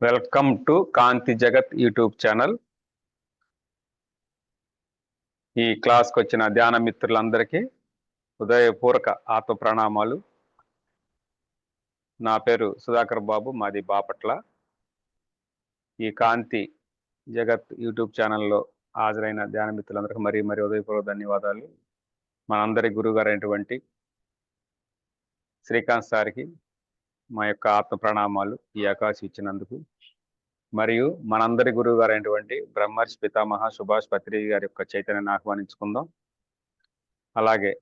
Welcome to కాంతి జగత్ YouTube channel. ఈ క్లాస్కి వచ్చిన ధ్యాన మిత్రులందరికీ హృదయపూర్వక ఆత్మ ప్రణామాలు. నా పేరు సుధాకర్ బాబు, మాది బాపట్ల. ఈ కాంతి జగత్ యూట్యూబ్ ఛానల్లో హాజరైన ధ్యాన మిత్రులందరికీ మరీ హృదయపూర్వక ధన్యవాదాలు. మనందరి గురువుగారు అయినటువంటి శ్రీకాంత్ సార్కి మా యొక్క ఆత్మ ప్రణామాలు ఈ అవకాశం ఇచ్చినందుకు. మరియు మనందరి గురువు గారు అయినటువంటి బ్రహ్మర్షి పితామహ సుభాష్ పత్రి గారి యొక్క చైతన్యాన్ని ఆహ్వానించుకుందాం. అలాగే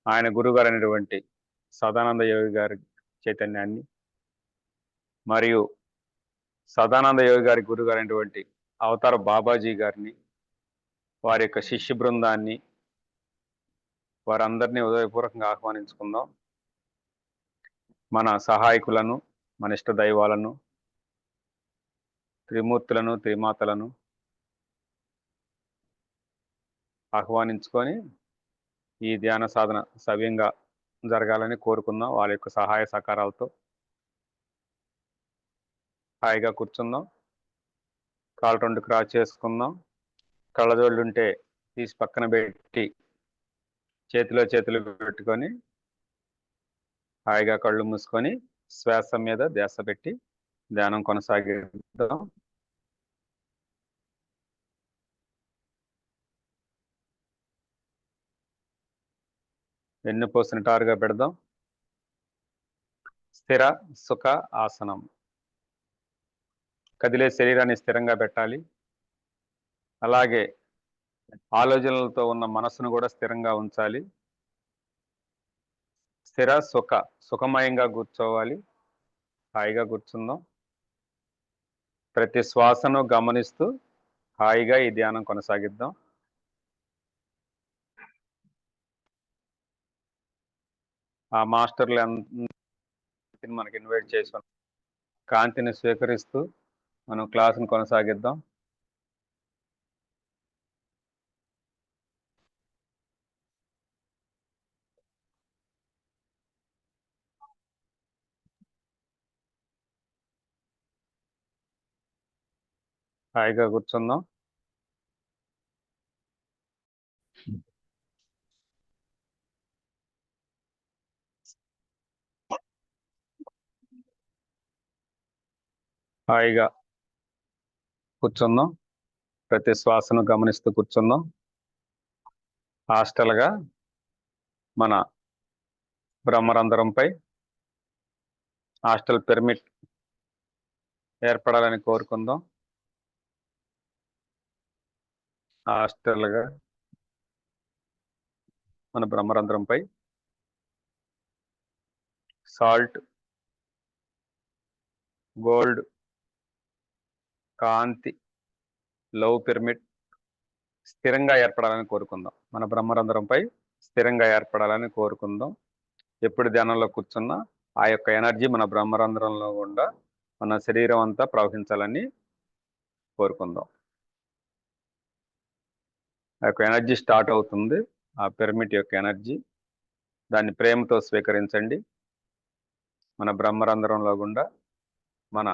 ఆయన గురువు గారు అయినటువంటి సదానంద యోగి గారి చైతన్యాన్ని, మరియు సదానంద యోగి గారి గురువు గారు అయినటువంటి అవతార బాబాజీ గారిని, వారి యొక్క శిష్య బృందాన్ని, వారందరినీ హృదయపూర్వకంగా ఆహ్వానించుకుందాం. మన సహాయకులను, మన ఇష్ట దైవాలను, త్రిమూర్తులను, త్రిమాతలను ఆహ్వానించుకొని ఈ ధ్యాన సాధన సవ్యంగా జరగాలని కోరుకుందాం. వాళ్ళ యొక్క సహాయ సహకారాలతో హాయిగా కూర్చుందాం. కాళ్ళు రెండు క్రాస్ చేసుకుందాం. కళ్ళజోళ్ళు ఉంటే తీసి పక్కన పెట్టి చేతులు పెట్టుకొని హాయిగా కళ్ళు మూసుకొని శ్వాస మీద ధ్యాస పెట్టి ధ్యానం కొనసాగిద్దాం. వెన్నుపూస నిటారుగా పెడదాం. స్థిర సుఖ ఆసనం. కదిలే శరీరాన్ని స్థిరంగా పెట్టాలి. అలాగే ఆలోచనలతో ఉన్న మనసును కూడా స్థిరంగా ఉంచాలి. స్థిర సుఖమయంగా కూర్చోవాలి. హాయిగా కూర్చుందాం. ప్రతి శ్వాసను గమనిస్తూ హాయిగా ఈ ధ్యానం కొనసాగిద్దాం. ఆ మాస్టర్లు మనకి ఇన్వైట్ చేసాం. కాంతిని స్వీకరిస్తూ మనం క్లాసును కొనసాగిద్దాం. హాయిగా కూర్చుందాం. హాయిగా కూర్చుందాం. ప్రతి శ్వాసను గమనిస్తూ కూర్చుందాం. హాస్టల్గా మన బ్రహ్మరంధ్రంపై హాస్టల్ పిరమిడ్ ఏర్పడాలని కోరుకుందాం. హాస్టల్గా మన బ్రహ్మరంధ్రంపై సాల్ట్, గోల్డ్, కాంతి, లవ్ పిరమిడ్ స్థిరంగా ఏర్పడాలని కోరుకుందాం. మన బ్రహ్మరంధ్రంపై స్థిరంగా ఏర్పడాలని కోరుకుందాం. ఎప్పుడు ధ్యానంలో కూర్చున్నా ఆ యొక్క ఎనర్జీ మన బ్రహ్మరంధ్రంలో గుండా మన శరీరం అంతా ప్రవహించాలని కోరుకుందాం. ఆ యొక్క ఎనర్జీ స్టార్ట్ అవుతుంది. ఆ పిరమిడ్ యొక్క ఎనర్జీ, దాన్ని ప్రేమతో స్వీకరించండి. మన బ్రహ్మరంధ్రంలో గుండా మన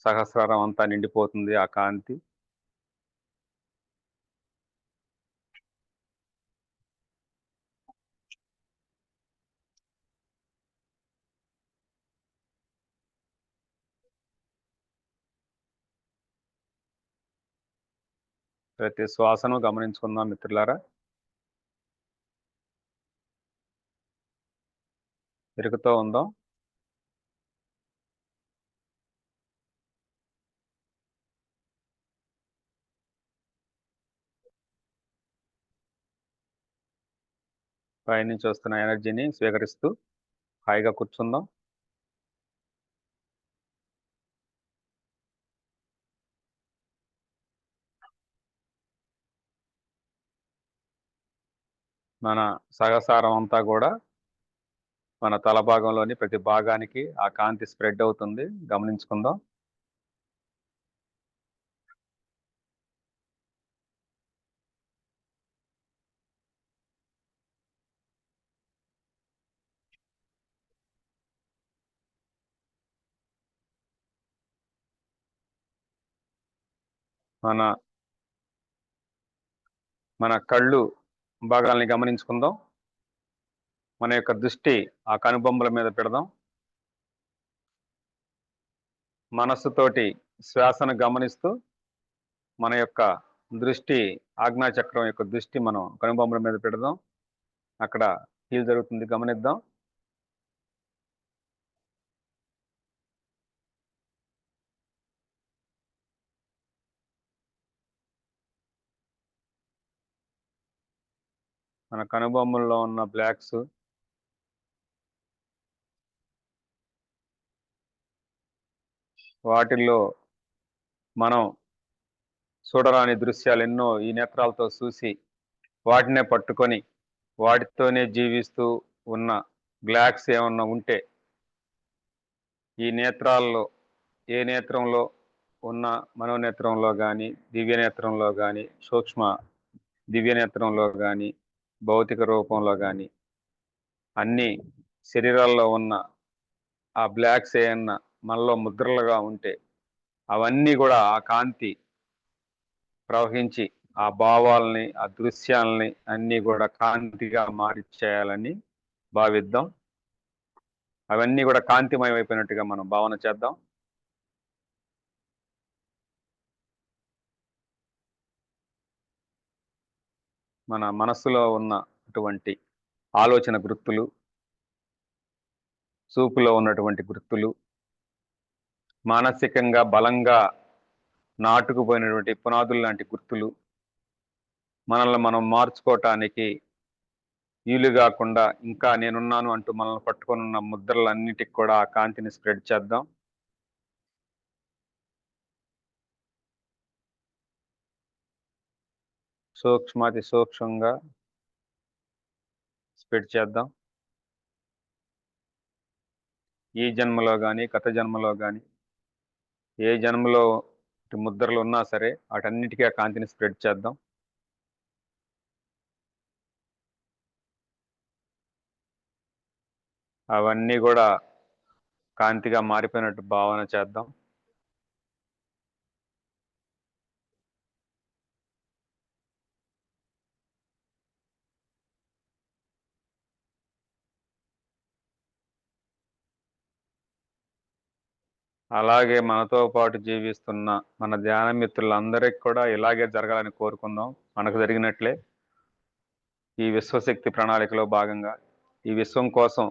సహస్రారం అంతా నిండిపోతుంది ఆ కాంతి. ప్రతి శ్వాసను గమనించుకుందాం మిత్రులారా. తిరుగుతూ ఉందాం. పైనుంచి వస్తున్న ఎనర్జీని స్వీకరిస్తూ హాయిగా కూర్చుందాం. మన సహసారం అంతా కూడా మన తల భాగంలోని ప్రతి భాగానికి ఆ కాంతి స్ప్రెడ్ అవుతుంది. గమనించుకుందాం. మన మన కళ్ళు భాగాల్ని గమనించుకుందాం. మన యొక్క దృష్టి ఆ కనుబొమ్మల మీద పెడదాం. మనస్సుతోటి శ్వాసను గమనిస్తూ మన యొక్క దృష్టి ఆజ్ఞాచక్రం యొక్క దృష్టి మనం కనుబొమ్మల మీద పెడదాం. అక్కడ హీల్ జరుగుతుంది, గమనిద్దాం. మన కనుబొమ్మల్లో ఉన్న బ్లాక్స్ వాటిల్లో మనం చూడరాని దృశ్యాలు ఎన్నో ఈ నేత్రాలతో చూసి వాటినే పట్టుకొని వాటితోనే జీవిస్తూ ఉన్న బ్లాక్స్ ఏమన్నా ఉంటే ఈ నేత్రాల్లో ఏ నేత్రంలో ఉన్న మనోనేత్రంలో కానీ దివ్యనేత్రంలో కానీ సూక్ష్మ దివ్యనేత్రంలో కానీ భౌతిక రూపంలో కానీ అన్ని శరీరాల్లో ఉన్న ఆ బ్లాక్స్ ఏమన్నా మనలో ముద్రలుగా ఉంటే అవన్నీ కూడా ఆ కాంతి ప్రవహించి ఆ భావాల్ని ఆ దృశ్యాలని అన్నీ కూడా కాంతిగా మారిచేయాలని భావిద్దాం. అవన్నీ కూడా కాంతిమయం అయిపోయినట్టుగా మనం భావన చేద్దాం. మన మనస్సులో ఉన్నటువంటి ఆలోచన గుర్తులు, చూపులో ఉన్నటువంటి గుర్తులు, మానసికంగా బలంగా నాటుకుపోయినటువంటి పునాదులు లాంటి గుర్తులు మనల్ని మనం మార్చుకోవటానికి వీలు కాకుండా ఇంకా నేనున్నాను అంటూ మనల్ని పట్టుకొని ఉన్న ముద్రలన్నిటికి కూడా ఆ కాంతిని స్ప్రెడ్ చేద్దాం. సూక్ష్మాతి సూక్ష్మంగా స్ప్రెడ్ చేద్దాం. ఈ జన్మలో కానీ గత జన్మలో కానీ ఏ జన్మలో ముద్రలు ఉన్నా సరే వాటన్నిటికీ ఆ కాంతిని స్ప్రెడ్ చేద్దాం. అవన్నీ కూడా కాంతిగా మారిపోయినట్టు భావన చేద్దాం. అలాగే మనతో పాటు జీవిస్తున్న మన ధ్యాన మిత్రులందరికీ కూడా ఇలాగే జరగాలని కోరుకుందాం. మనకు జరిగినట్లే ఈ విశ్వశక్తి ప్రణాళికలో భాగంగా ఈ విశ్వం కోసం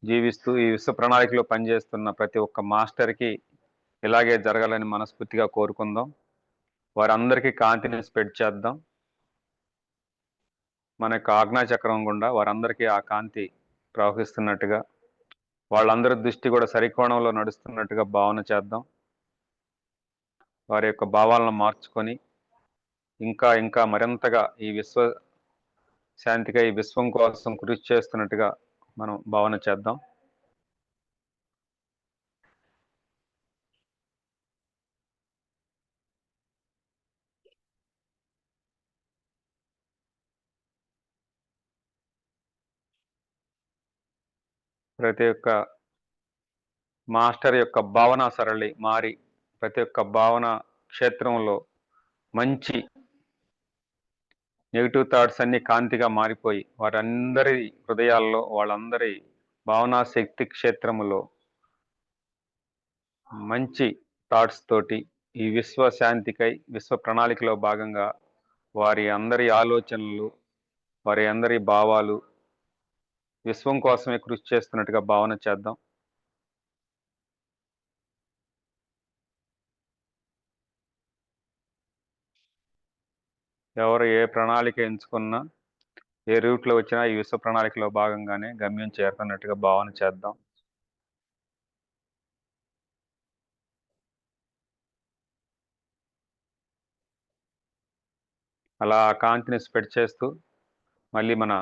జీవిస్తూ ఈ విశ్వ ప్రణాళికలో పనిచేస్తున్న ప్రతి ఒక్క మాస్టర్కి ఇలాగే జరగాలని మనస్ఫూర్తిగా కోరుకుందాం. వారందరికీ కాంతిని స్ప్రెడ్ చేద్దాం. మన యొక్క ఆజ్ఞాచక్రం గుండా వారందరికీ ఆ కాంతి ప్రవహిస్తున్నట్టుగా, వాళ్ళందరి దృష్టి కూడా సరికోణంలో నడుస్తున్నట్టుగా భావన చేద్దాం. వారి యొక్క భావాలను మార్చుకొని ఇంకా ఇంకా మరింతగా ఈ విశ్వ శాంతిగా ఈ విశ్వం కోసం కృషి చేస్తున్నట్టుగా మనం భావన చేద్దాం. ప్రతి ఒక్క మాస్టర్ యొక్క భావన సరళి మారి ప్రతి ఒక్క భావన క్షేత్రంలో మంచి నెగిటివ్ థాట్స్ అన్ని కాంతిగా మారిపోయి వారందరి హృదయాల్లో వాళ్ళందరి భావనా శక్తి క్షేత్రములో మంచి థాట్స్ తోటి ఈ విశ్వ శాంతికై విశ్వ ప్రణాళికలో భాగంగా వారి అందరి ఆలోచనలు వారి అందరి భావాలు విశ్వం కోసమే కృషి చేస్తున్నట్టుగా భావన చేద్దాం. ఎవరు ఏ ప్రణాళిక ఎంచుకున్నా ఏ రూట్లో వచ్చినా ఈ విశ్వ ప్రణాళికలో భాగంగానే గమ్యం చేరుతున్నట్టుగా భావన చేద్దాం. అలా ఆ కాంతిని స్ప్రెడ్ చేస్తూ మళ్ళీ మన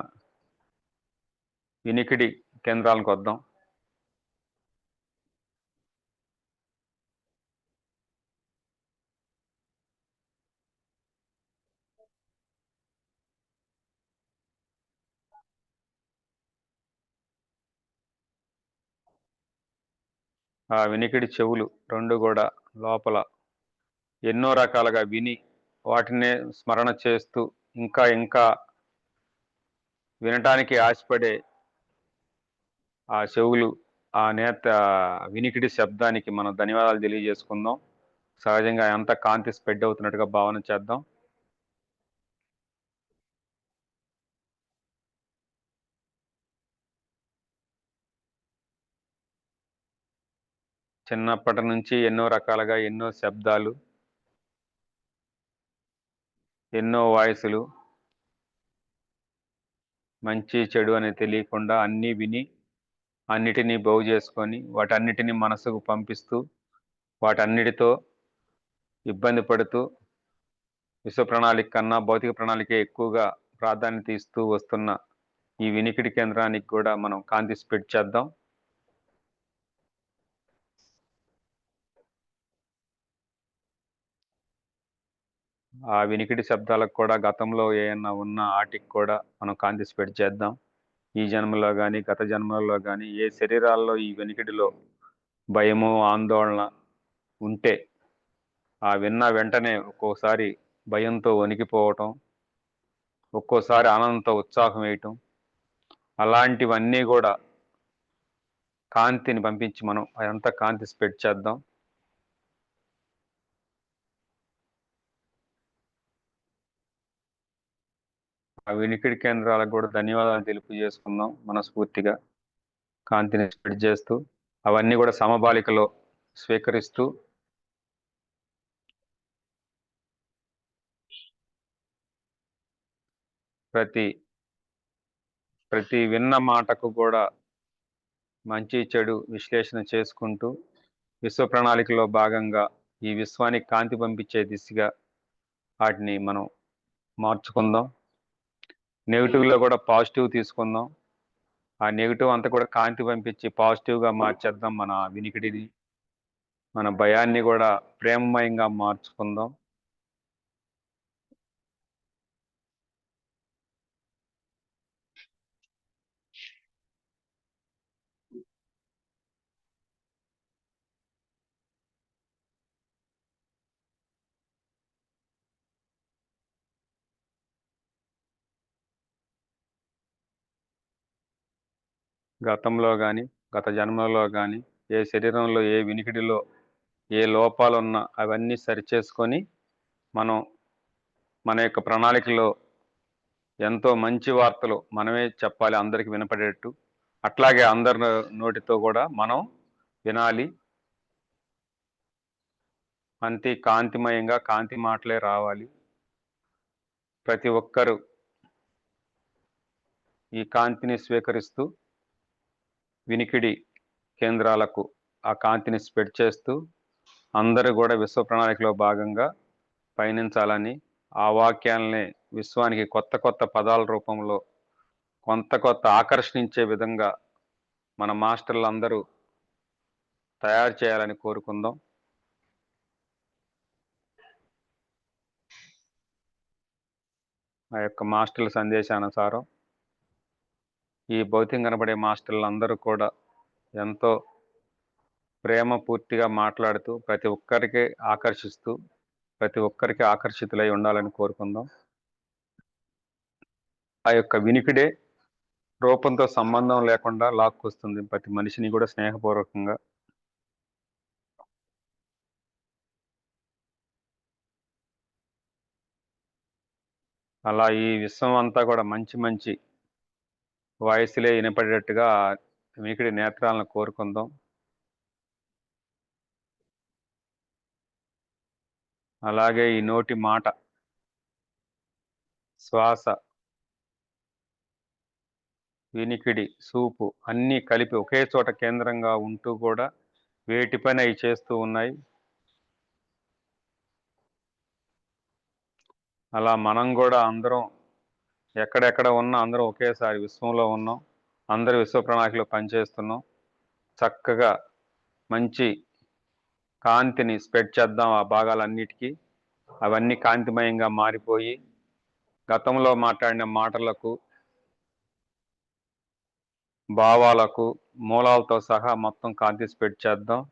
వినికిడి కేంద్రాలకు వద్దాం. ఆ వినికిడి చెవులు రెండు కూడా లోపల ఎన్నో రకాలుగా విని వాటినే స్మరణ చేస్తూ ఇంకా ఇంకా వినటానికి ఆశపడే ఆ చెవులు, ఆ వినికిడి శబ్దానికి మనం ధన్యవాదాలు తెలియజేసుకుందాం. సహజంగా అంత కాంతి స్ప్రెడ్ అవుతున్నట్టుగా భావన చేద్దాం. చిన్నప్పటి నుంచి ఎన్నో రకాలుగా ఎన్నో శబ్దాలు, ఎన్నో వాయిసులు, మంచి చెడు అనేది తెలియకుండా అన్నీ విని అన్నిటినీ బాగు చేసుకొని వాటన్నిటిని మనసుకు పంపిస్తూ వాటన్నిటితో ఇబ్బంది పడుతూ విశ్వ ప్రణాళిక కన్నా భౌతిక ప్రణాళికే ఎక్కువగా ప్రాధాన్యత ఇస్తూ వస్తున్న ఈ వినికిడి కేంద్రానికి కూడా మనం కాంతి స్ప్రెడ్ చేద్దాం. ఆ వినికిడి శబ్దాలకు కూడా గతంలో ఏమన్నా ఉన్న ఆటికి కూడా మనం కాంతి స్ప్రెడ్ చేద్దాం. ఈ జన్మలో కానీ గత జన్మలలో కానీ ఏ శరీరాల్లో ఈ వెనికిడిలో భయము ఆందోళన ఉంటే ఆ విన్న వెంటనే ఒక్కోసారి భయంతో వణికిపోవటం, ఒక్కోసారి ఆనందంతో ఉత్సాహం వేయటం, అలాంటివన్నీ కూడా కాంతిని పంపించి మనం అదంతా కాంతి స్ప్రెడ్ చేద్దాం. ఆ వినికిడి కేంద్రాలకు కూడా ధన్యవాదాలు తెలియజేసుకుందాం మనస్ఫూర్తిగా. కాంతిని స్ప్రెడ్ చేస్తూ అవన్నీ కూడా సమబాలికలో స్వీకరిస్తూ ప్రతి ప్రతి విన్న మాటకు కూడా మంచి చెడు విశ్లేషణ చేసుకుంటూ విశ్వ ప్రణాళికలో భాగంగా ఈ విశ్వానికి కాంతి పంపించే దిశగా వాటిని మనం మార్చుకుందాం. నెగిటివ్లో కూడా పాజిటివ్ తీసుకుందాం. ఆ నెగిటివ్ అంతా కూడా కాంతి పంపించి పాజిటివ్గా మార్చేద్దాం. మన వినికిడిని, మన భయాన్ని కూడా ప్రేమమయంగా మార్చుకుందాం. గతంలో కానీ గత జన్మలో కానీ ఏ శరీరంలో ఏ వినికిడిలో ఏ లోపాలు ఉన్నా అవన్నీ సరిచేసుకొని మనం మన యొక్క ప్రణాళికలో ఎంతో మంచి వార్తలు మనమే చెప్పాలి అందరికి వినపడేట్టు. అట్లాగే అందరి నోటితో కూడా మనం వినాలి. అంతే కాంతిమయంగా కాంతి మాటలే రావాలి. ప్రతి ఒక్కరూ ఈ కాంతిని స్వీకరిస్తూ వినికిడి కేంద్రాలకు ఆ కాంతిని స్ప్రెడ్ చేస్తూ అందరూ కూడా విశ్వ ప్రణాళికలో భాగంగా పయనించాలని, ఆ వాక్యాలనే విశ్వానికి కొత్త కొత్త పదాల రూపంలో కొత్త ఆకర్షణించే విధంగా మన మాస్టర్లు అందరూ తయారు చేయాలని కోరుకుందాం. ఆ యొక్క మాస్టర్ల సందేశానుసారం ఈ భౌతికంగా కనబడే మాస్టర్లు అందరూ కూడా ఎంతో ప్రేమ పూర్తిగా మాట్లాడుతూ ప్రతి ఒక్కరికి ఆకర్షిస్తూ ప్రతి ఒక్కరికి ఆకర్షితులై ఉండాలని కోరుకుందాం. ఆ యొక్క వినికిడే రూపంతో సంబంధం లేకుండా లాక్కొస్తుంది ప్రతి మనిషిని కూడా స్నేహపూర్వకంగా. అలా ఈ విశ్వం అంతా కూడా మంచి మంచి వాయిస్లే వినపడేటట్టుగా వినికిడి నేత్రాలను కోరుకుందాం. అలాగే ఈ నోటి మాట, శ్వాస, వినికిడి, చూపు అన్నీ కలిపి ఒకే చోట కేంద్రంగా ఉంటూ కూడా వేటి పని అవి చేస్తూ ఉన్నాయి. అలా మనం కూడా అందరం ఎక్కడెక్కడ ఉన్నా అందరం ఒకేసారి విశ్వంలో ఉన్నాం. అందరూ విశ్వ ప్రణాళికలో పనిచేస్తున్నాం. చక్కగా మంచి కాంతిని స్ప్రెడ్ చేద్దాం ఆ భాగాలన్నిటికీ. అవన్నీ కాంతిమయంగా మారిపోయి గతంలో మాట్లాడిన మాటలకు, భావాలకు, మూలాలతో సహా మొత్తం కాంతి స్ప్రెడ్ చేద్దాం.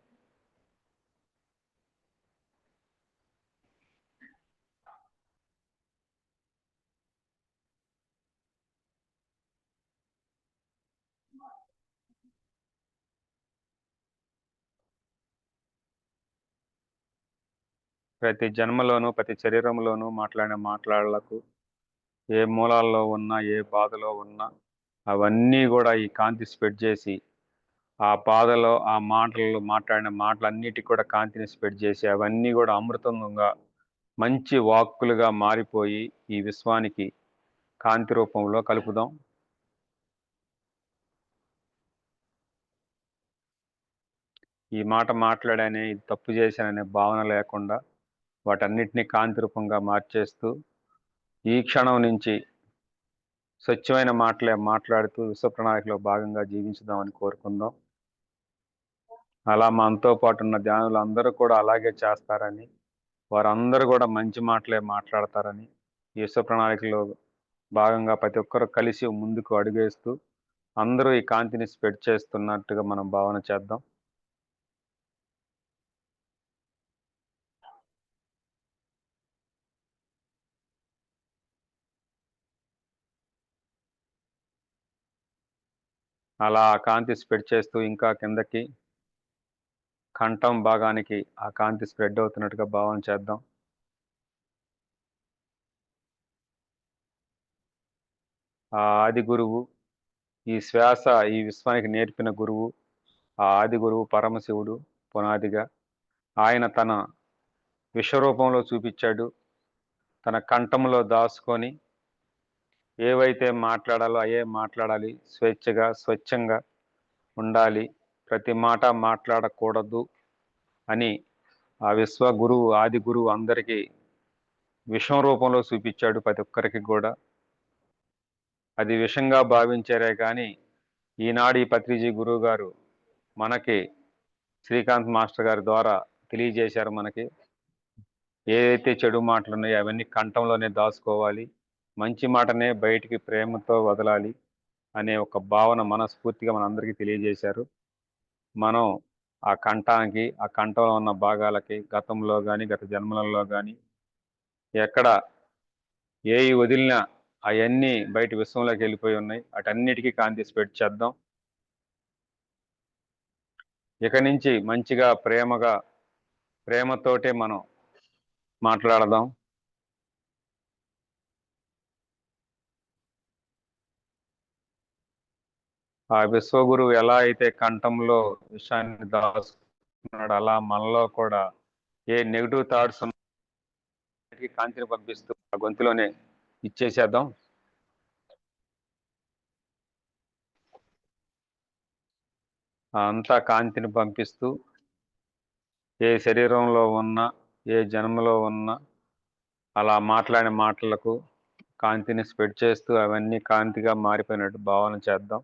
ప్రతి జన్మలోనూ, ప్రతి శరీరంలోనూ మాట్లాడిన మాటలకు ఏ మూలాల్లో ఉన్నా, ఏ బాధలో ఉన్నా అవన్నీ కూడా ఈ కాంతి స్ప్రెడ్ చేసి, ఆ బాధలో ఆ మాటలు మాట్లాడిన మాటలన్నిటికి కూడా కాంతిని స్ప్రెడ్ చేసి అవన్నీ కూడా అమృతంగా మంచి వాక్కులుగా మారిపోయి ఈ విశ్వానికి కాంతి రూపంలో కలుపుదాం. ఈ మాట మాట్లాడానే, ఇది తప్పు చేశాననే భావన లేకుండా వాటన్నిటిని కాంతి రూపంగా మార్చేస్తూ ఈ క్షణం నుంచి స్వచ్ఛమైన మాటలే మాట్లాడుతూ విశ్వ ప్రణాళికలో భాగంగా జీవించుదామని కోరుకుందాం. అలా మనతో పాటు ఉన్న ధ్యానులు అందరూ కూడా అలాగే చేస్తారని, వారందరూ కూడా మంచి మాటలే మాట్లాడతారని, ఈ విశ్వ ప్రణాళికలో భాగంగా ప్రతి ఒక్కరు కలిసి ముందుకు అడుగేస్తూ అందరూ ఈ కాంతిని స్ప్రెడ్ చేస్తున్నట్టుగా మనం భావన చేద్దాం. అలా ఆ కాంతి స్ప్రెడ్ చేస్తూ ఇంకా కిందకి కంఠం భాగానికి ఆ కాంతి స్ప్రెడ్ అవుతున్నట్టుగా భావన చేద్దాం. ఆ ఆది గురువు, ఈ శ్వాస ఈ విశ్వానికి నేర్పిన గురువు, ఆ ఆది గురువు పరమశివుడు పునాదిగా ఆయన తన విశ్వరూపంలో చూపించాడు. తన కంఠంలో దాచుకొని ఏవైతే మాట్లాడాలో అయే మాట్లాడాలి, స్వేచ్ఛగా స్వచ్ఛంగా ఉండాలి, ప్రతి మాట మాట్లాడకూడదు అని ఆ విశ్వ గురువు ఆది గురువు అందరికీ విషం రూపంలో చూపించాడు. ప్రతి ఒక్కరికి కూడా అది విషంగా భావించారే కానీ ఈనాడు ఈ పత్రిజీ గురువు గారు మనకి శ్రీకాంత్ మాస్టర్ గారి ద్వారా తెలియజేశారు. మనకి ఏదైతే చెడు మాటలు ఉన్నాయో అవన్నీ కంఠంలోనే దాచుకోవాలి, మంచి మాటనే బయటికి ప్రేమతో వదలాలి అనే ఒక భావన మనస్ఫూర్తిగా మనందరికీ తెలియజేశారు. మనం ఆ కంఠానికి, ఆ కంఠంలో ఉన్న భాగాలకి గతంలో కానీ గత జన్మలలో కానీ ఎక్కడ ఏవి వదిలినా అవన్నీ బయట విశ్వంలోకి వెళ్ళిపోయి ఉన్నాయి. అటన్నిటికీ కాంతి స్ప్రెడ్ చేద్దాం. ఇక నుంచి మంచిగా ప్రేమతోటే మనం మాట్లాడదాం. ఆ విశ్వగురువు ఎలా అయితే కంఠంలో విషయాన్ని దాచుకున్నాడు, అలా మనలో కూడా ఏ నెగిటివ్ థాట్స్ కాంతిని పంపిస్తూ ఆ గొంతులోనే ఇచ్చేసేద్దాం. అంతా కాంతిని పంపిస్తూ ఏ శరీరంలో ఉన్నా, ఏ జన్మలో ఉన్నా అలా మాట్లాడిన మాటలకు కాంతిని స్ప్రెడ్ చేస్తూ అవన్నీ కాంతిగా మారిపోయినట్టు భావన చేద్దాం.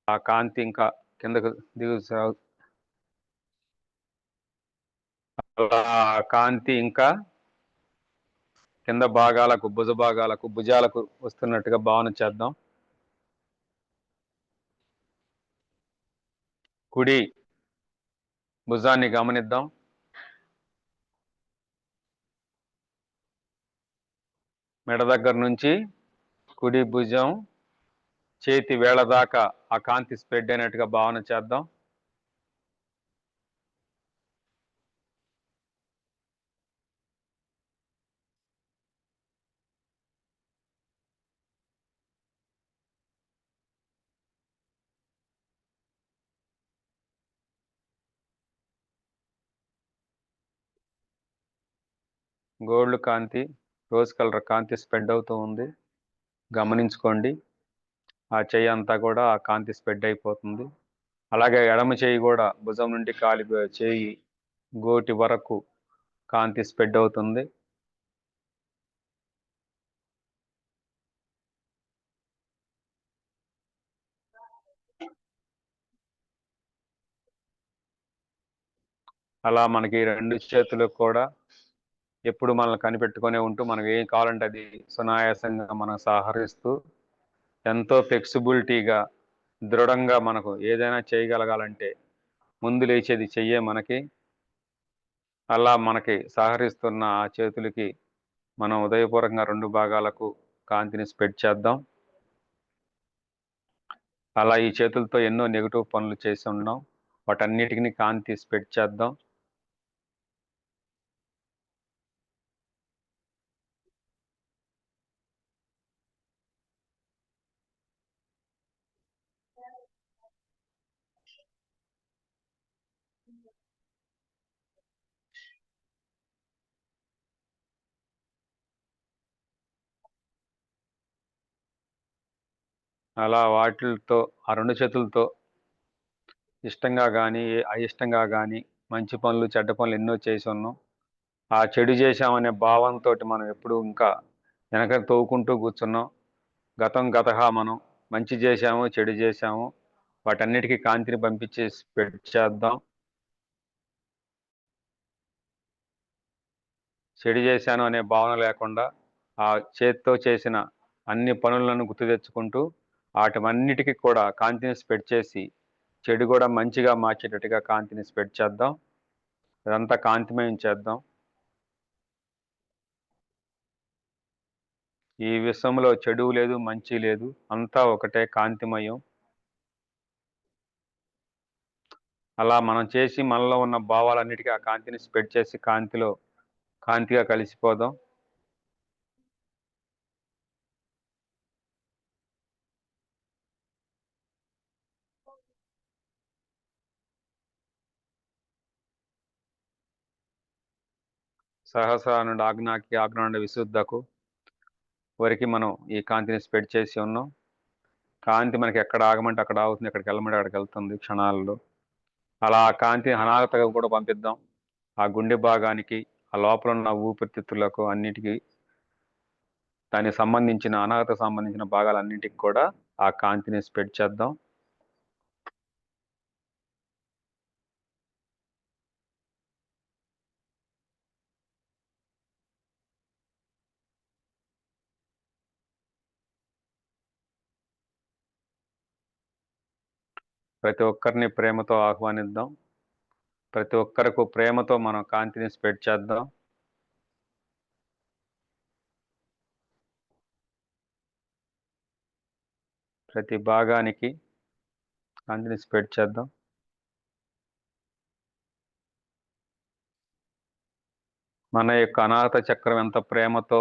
ఆ కాంతి ఇంకా కిందకు దిగు అలా కాంతి ఇంకా కింద భాగాలకు, భుజ భాగాలకు, భుజాలకు వస్తున్నట్టుగా భావన చేద్దాం. కుడి భుజాన్ని గమనిద్దాం. మెడ దగ్గర నుంచి కుడి భుజం చేతి వేళ దాకా ఆ కాంతి స్ప్రెడ్ అయినట్టుగా భావన చేద్దాం. గోల్డ్ కాంతి, రోజ్ కలర్ కాంతి స్ప్రెడ్ అవుతూ ఉంది, గమనించుకోండి. ఆ చెయ్యి అంతా కూడా ఆ కాంతి స్ప్రెడ్ అయిపోతుంది. అలాగే ఎడమ చెయ్యి కూడా భుజం నుండి కాలి చెయ్యి గోటి వరకు కాంతి స్ప్రెడ్ అవుతుంది. అలా మనకి రెండు చేతులకు కూడా ఎప్పుడు మనల్ని కనిపెట్టుకునే ఉంటూ మనకు ఏం కావాలంటే అది సునాయాసంగా మనం సహకరిస్తూ ఎంతో ఫ్లెక్సిబిలిటీగా దృఢంగా మనకు ఏదైనా చేయగలగాలంటే ముందు లేచేది చెయ్యే మనకి. అలా మనకి సహకరిస్తున్న ఆ చేతులకి మనం ఉదయపూర్వకంగా 2 భాగాలకు కాంతిని స్ప్రెడ్ చేద్దాం. అలా ఈ చేతులతో ఎన్నో నెగెటివ్ పనులు చేసి ఉన్నాం. వాటన్నిటిని కాంతి స్ప్రెడ్ చేద్దాం. అలా వాటిలతో ఆ 2 చేతులతో ఇష్టంగా గానీ, అయిష్టంగా గానీ మంచి పనులు, చెడ్డ పనులు ఎన్నో చేసి ఉన్నాం. ఆ చెడు చేశామనే భావంతోటి మనం ఎప్పుడూ ఇంకా వెనక తవ్వుకుంటూ కూర్చున్నాం. గతం గతహ మనం మంచి చేశాము, చెడు చేశాము. వాటన్నిటికీ కాంతిని పంపించి స్ప్రెడ్ చేద్దాం. చెడు చేశాను అనే భావన లేకుండా ఆ చేత్తో చేసిన అన్ని పనులను గుర్తు తెచ్చుకుంటూ వాటన్నిటికీ కూడా కాంతిని స్ప్రెడ్ చేసి చెడు కూడా మంచిగా మార్చేటట్టుగా కాంతిని స్ప్రెడ్ చేద్దాం. ఇదంతా కాంతిమయం చేద్దాం. ఈ విశ్వంలో చెడు లేదు, మంచి లేదు. అంతా ఒకటే కాంతిమయం. అలా మనం చేసి మనలో ఉన్న భావాలన్నిటికీ ఆ కాంతిని స్ప్రెడ్ చేసి కాంతిగా కలిసిపోదాం. సహస్ర నుండి ఆజ్ఞాకి, ఆజ్ఞ నుండి విశుద్ధకు వరకు మనం ఈ కాంతిని స్ప్రెడ్ చేసి ఉన్నాం. కాంతి మనకి ఎక్కడ ఆగమంటే అక్కడ ఆగుతుంది, ఎక్కడికి వెళ్ళమంటే అక్కడికి వెళ్తుంది క్షణాల్లో. అలా ఆ కాంతి అనాగతగా కూడా పంపిద్దాం. ఆ గుండె భాగానికి, ఆ లోపల ఉన్న ఊపిరితిత్తులకు అన్నిటికీ దానికి సంబంధించిన అనాగతకు సంబంధించిన భాగాలన్నింటికి కూడా ఆ కాంతిని స్ప్రెడ్ చేద్దాం. ప్రతి ఒక్కరిని ప్రేమతో ఆహ్వానిద్దాం. ప్రతి ఒక్కరికి ప్రేమతో మనం కాంతిని స్ప్రెడ్ చేద్దాం. ప్రతి భాగానికి కాంతిని స్ప్రెడ్ చేద్దాం. మన యొక్క అనాహత చక్రం ఎంత ప్రేమతో,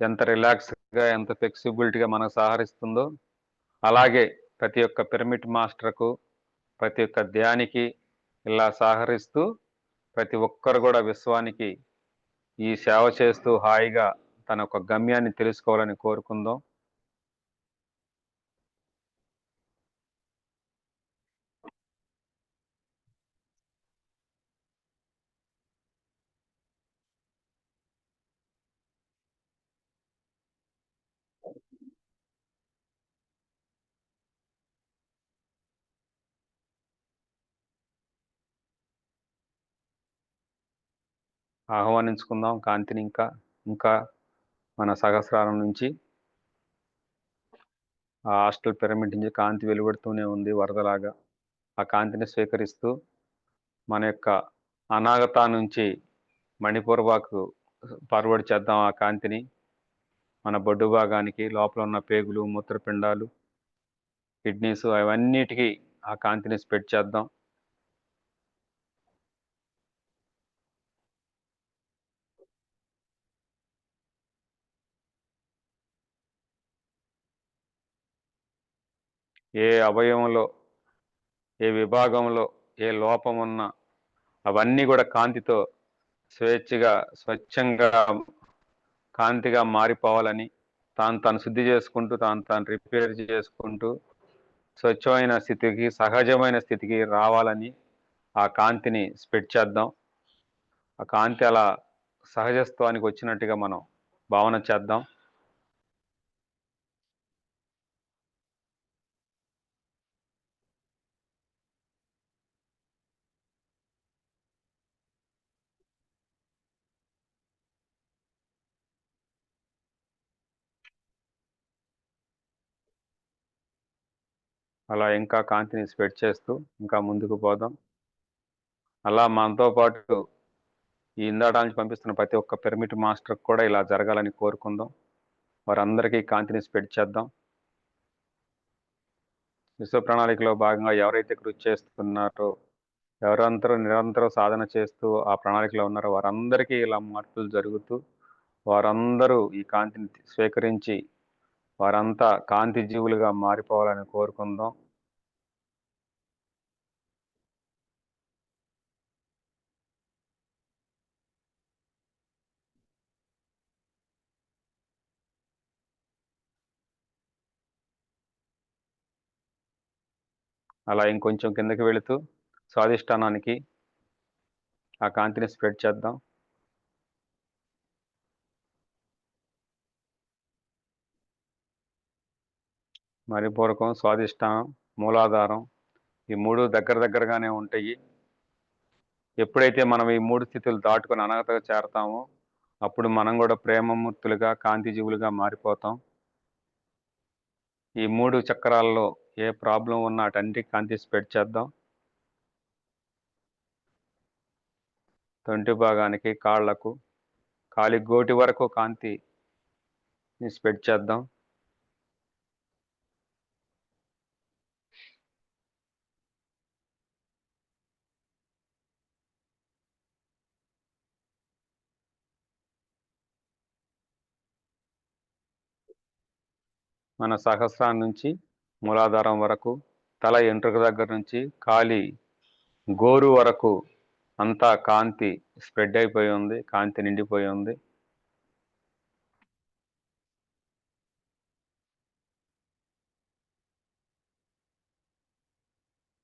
ఎంత రిలాక్స్‌గా, ఎంత ఫ్లెక్సిబిలిటీగా మనకు సహకరిస్తుందో, అలాగే ప్రతి ఒక్క పిరమిడ్ మాస్టర్‌కు, ప్రతి ఒక్క ధ్యానికి ఇలా సహకరిస్తూ, ప్రతి ఒక్కరు కూడా విశ్వానికి ఈ సేవ చేస్తూ హాయిగా తన యొక్క గమ్యాన్ని తెలుసుకోవాలని కోరుకుందాం. ఆహ్వానించుకుందాం కాంతిని ఇంకా, ఇంకా మన సహస్రారం నుంచి ఆ హాస్టల్ పిరమిడ్ నుంచి కాంతి వెలువడుతూనే ఉంది వరదలాగా. ఆ కాంతిని స్వీకరిస్తూ మన యొక్క అనాగత నుంచి మణిపూర్వకు ఫార్వర్డ్ చేద్దాం ఆ కాంతిని. మన బొడ్డు భాగానికి, లోపల ఉన్న పేగులు, మూత్రపిండాలు, కిడ్నీస్ అవన్నిటికి ఆ కాంతిని స్ప్రెడ్ చేద్దాం. ఏ అవయవంలో, ఏ విభాగంలో ఏ లోపం ఉన్నా అవన్నీ కూడా కాంతితో స్వేచ్ఛగా, స్వచ్ఛంగా, కాంతిగా మారిపోవాలని తాను శుద్ధి చేసుకుంటూ, తాను రిపేర్ చేసుకుంటూ స్వచ్ఛమైన స్థితికి, సహజమైన స్థితికి రావాలని ఆ కాంతిని స్ప్రెడ్ చేద్దాం. ఆ కాంతి అలా సహజత్వానికి వచ్చినట్టుగా మనం భావన చేద్దాం. అలా ఇంకా కాంతిని స్ప్రెడ్ చేస్తూ ఇంకా ముందుకు పోదాం. అలా మనతో పాటు ఈ ఇందాట నుంచి పంపిస్తున్న ప్రతి ఒక్క పిరమిడ్ మాస్టర్ కూడా ఇలా జరగాలని కోరుకుందాం. వారందరికీ కాంతిని స్ప్రెడ్ చేద్దాం. విశ్వ ప్రణాళికలో భాగంగా ఎవరైతే కృషి చేస్తున్నారో, ఎవరందరూ నిరంతరం సాధన చేస్తూ ఆ ప్రణాళికలో ఉన్నారో వారందరికీ ఇలా మార్పులు జరుగుతూ, వారందరూ ఈ కాంతిని స్వీకరించి వారంతా కాంతి జీవులుగా మారిపోవాలని కోరుకుందాం. అలా ఇంకొంచెం కిందకి వెళుతూ స్వాధిష్టానానికి ఆ కాంతిని స్ప్రెడ్ చేద్దాం. మరిపూరకం, స్వాధిష్టానం, మూలాధారం ఈ మూడు దగ్గరగానే ఉంటాయి. ఎప్పుడైతే మనం ఈ మూడు స్థితులు దాటుకొని అనాగతగా చేరతామో అప్పుడు మనం కూడా ప్రేమమూర్తులుగా, కాంతి జీవులుగా మారిపోతాం. ఈ మూడు చక్రాల్లో ఏ ప్రాబ్లం ఉన్నా అటన్నిటికీ కాంతి స్ప్రెడ్ చేద్దాం. తొంటి భాగానికి, కాళ్లకు, కాలి గోటి వరకు కాంతి స్ప్రెడ్ చేద్దాం. మన సహస్రాన్ని నుంచి మూలాధారం వరకు, తల ఎంట్రుక దగ్గర నుంచి కాలి గోరు వరకు అంతా కాంతి స్ప్రెడ్ అయిపోయి ఉంది, కాంతి నిండిపోయి ఉంది.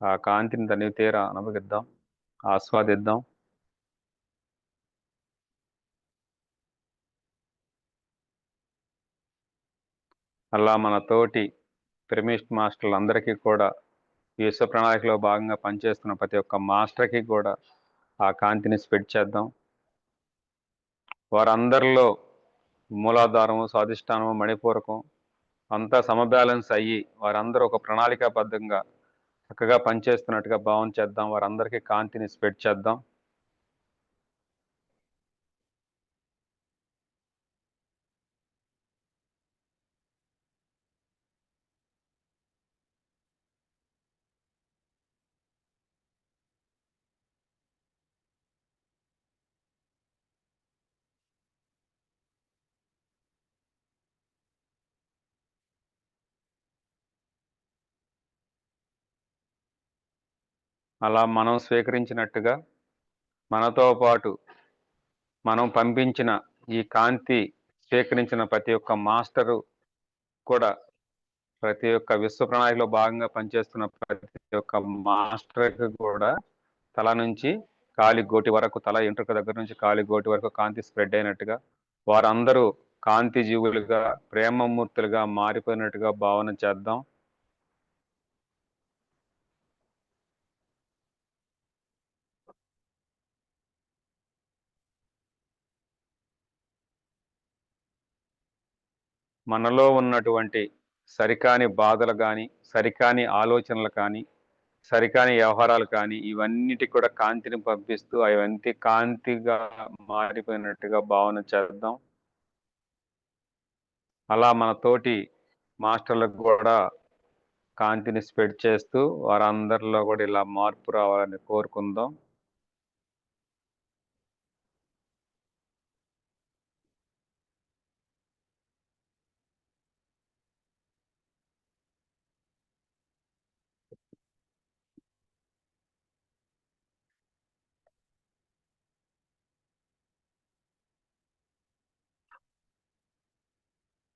ఆ కాంతిని తనివి తీరా అనుభవిద్దాం, ఆస్వాదిద్దాం. అలా మన తోటి పిరమిడ్ మాస్టర్లు అందరికీ కూడా విశ్వ ప్రణాళికలో భాగంగా పనిచేస్తున్న ప్రతి ఒక్క మాస్టర్కి కూడా ఆ కాంతిని స్ప్రెడ్ చేద్దాం. వారందరిలో మూలాధారము, స్వాధిష్టానము, మణిపూరకం అంతా సమబ్యాలెన్స్ అయ్యి వారందరూ ఒక ప్రణాళికాబద్ధంగా చక్కగా పనిచేస్తున్నట్టుగా భావన చేద్దాం. వారందరికీ కాంతిని స్ప్రెడ్ చేద్దాం. అలా మనం స్వీకరించినట్టుగా మనతో పాటు మనం పంపించిన ఈ కాంతి స్వీకరించిన ప్రతి ఒక్క మాస్టరు కూడా, ప్రతి ఒక్క విశ్వ ప్రణాళికలో భాగంగా పనిచేస్తున్న ప్రతి ఒక్క మాస్టర్కి కూడా తల నుంచి కాలి గోటి వరకు, తల ఎంట్రుక దగ్గర నుంచి కాలి గోటి వరకు కాంతి స్ప్రెడ్ అయినట్టుగా వారందరూ కాంతి జీవులుగా, ప్రేమమూర్తులుగా మారిపోయినట్టుగా భావన చేద్దాం. మనలో ఉన్నటువంటి సరికాని బాధలు కానీ, సరికాని ఆలోచనలు కానీ, సరికాని వ్యవహారాలు కానీ ఇవన్నిటి కూడా కాంతిని పంపిస్తూ అవన్నీ కాంతిగా మారిపోయినట్టుగా భావన చేద్దాం. అలా మన తోటి మాస్టర్లకు కూడా కాంతిని స్ప్రెడ్ చేస్తూ వారందరిలో కూడా ఇలా మార్పు రావాలని కోరుకుందాం.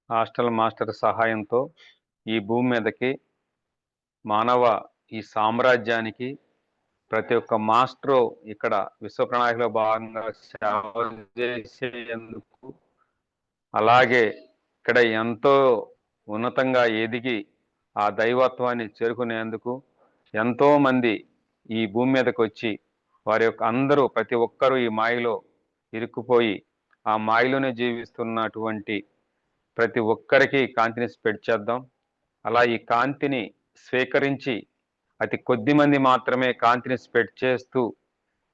హాస్టల్ మాస్టర్ సహాయంతో ఈ భూమి మీదకి మానవ ఈ సామ్రాజ్యానికి ప్రతి ఒక్క మాస్టరు ఇక్కడ విశ్వ ప్రణాళికలో భాగంగా సేవ చేసేందుకు, అలాగే ఇక్కడ ఎంతో ఉన్నతంగా ఎదిగి ఆ దైవత్వాన్ని చేరుకునేందుకు ఎంతో మంది ఈ భూమి మీదకి వచ్చి వారి యొక్క అందరూ ప్రతి ఒక్కరూ ఈ మాయలో ఇరుక్కుపోయి ఆ మాయలోనే జీవిస్తున్నటువంటి ప్రతి ఒక్కరికి కాంతిని స్ప్రెడ్ చేద్దాం. అలా ఈ కాంతిని స్వీకరించి అతి కొద్ది మంది మాత్రమే కాంతిని స్ప్రెడ్ చేస్తూ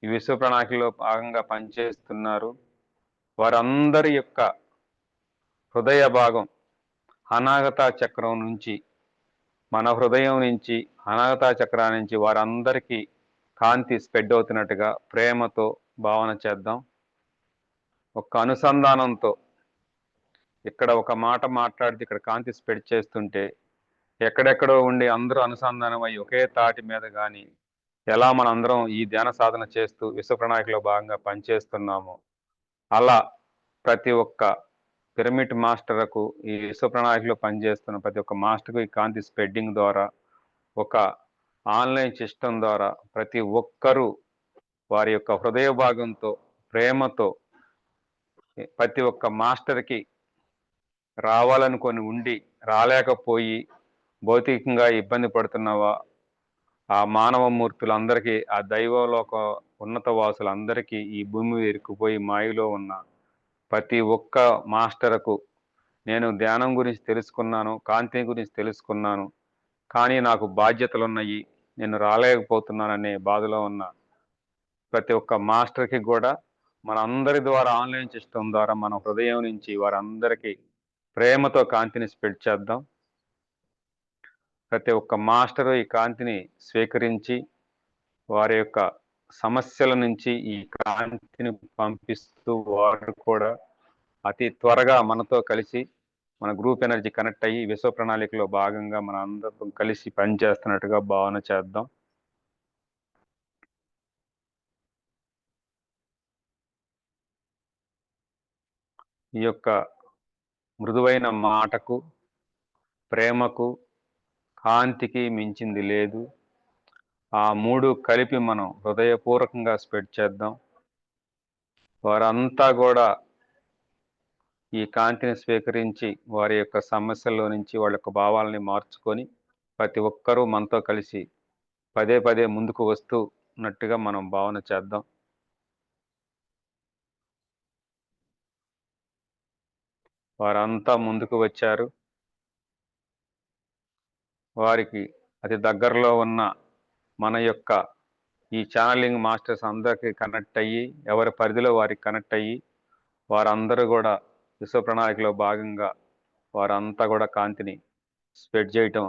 ఈ విశ్వ ప్రణాళికలో భాగంగా పనిచేస్తున్నారు. వారందరి యొక్క హృదయ భాగం అనాగత చక్రం నుంచి, మన హృదయం నుంచి అనాగత చక్రం నుంచి వారందరికీ కాంతి స్ప్రెడ్ అవుతున్నట్టుగా ప్రేమతో భావన చేద్దాం. ఒక అనుసంధానంతో ఇక్కడ ఒక మాట మాట్లాడితే ఇక్కడ కాంతి స్ప్రెడ్ చేస్తుంటే ఎక్కడెక్కడో ఉండి అందరూ అనుసంధానం అయ్యి ఒకే తాటి మీద కానీ ఎలా మనందరం ఈ ధ్యాన సాధన చేస్తూ విశ్వ ప్రణాళికలో భాగంగా పనిచేస్తున్నామో అలా ప్రతి ఒక్క పిరమిడ్ మాస్టర్కు ఈ విశ్వ ప్రణాళికలో పనిచేస్తున్న ప్రతి ఒక్క మాస్టర్కు ఈ కాంతి స్ప్రెడ్డింగ్ ద్వారా ఒక ఆన్లైన్ సిస్టమ్ ద్వారా ప్రతి ఒక్కరూ వారి యొక్క హృదయ భాగంతో ప్రేమతో ప్రతి ఒక్క మాస్టర్కి రావాలనుకొని ఉండి రాలేకపోయి భౌతికంగా ఇబ్బంది పడుతున్నవా ఆ మానవ మూర్తులందరికీ ఆ దైవలోక ఉన్నత వాసులందరికీ ఈ భూమి ఇరుక్కుపోయి మాయలో ఉన్న ప్రతి ఒక్క మాస్టర్కు నేను ధ్యానం గురించి తెలుసుకున్నాను, కాంతి గురించి తెలుసుకున్నాను, కానీ నాకు బాధ్యతలు ఉన్నాయి, నేను రాలేకపోతున్నాననే బాధలో ఉన్న ప్రతి ఒక్క మాస్టర్కి కూడా మన అందరి ద్వారా ఆన్లైన్ సిస్టమ్ ద్వారా మన హృదయం నుంచి వారందరికీ ప్రేమతో కాంతిని స్ప్రెడ్ చేద్దాం. ప్రతి ఒక్క మాస్టరు ఈ కాంతిని స్వీకరించి వారి యొక్క సమస్యల నుంచి ఈ కాంతిని పంపిస్తూ వారు కూడా అతి త్వరగా మనతో కలిసి మన గ్రూప్ ఎనర్జీ కనెక్ట్ అయ్యి విశ్వ ప్రణాళికలో భాగంగా మన అందరం కలిసి పనిచేస్తున్నట్టుగా భావన చేద్దాం. ఈ యొక్క మృదువైన మాటకు, ప్రేమకు, కాంతికి మించింది లేదు. ఆ మూడు కలిపి మనం హృదయపూర్వకంగా స్ప్రెడ్ చేద్దాం. వారంతా కూడా ఈ కాంతిని స్వీకరించి వారి యొక్క సమస్యల్లో నుంచి వాళ్ళ యొక్క భావాలని మార్చుకొని ప్రతి ఒక్కరూ మనతో కలిసి పదే పదే ముందుకు వస్తున్నట్టుగా మనం భావన చేద్దాం. వారంతా ముందుకు వచ్చారు. వారికి అతి దగ్గరలో ఉన్న మన యొక్క ఈ ఛానలింగ్ మాస్టర్స్ అందరికీ కనెక్ట్ అయ్యి ఎవరి పరిధిలో వారికి కనెక్ట్ అయ్యి వారందరూ కూడా విశ్వ ప్రణాళికలో భాగంగా వారంతా కూడా కాంతిని స్ప్రెడ్ చేయటం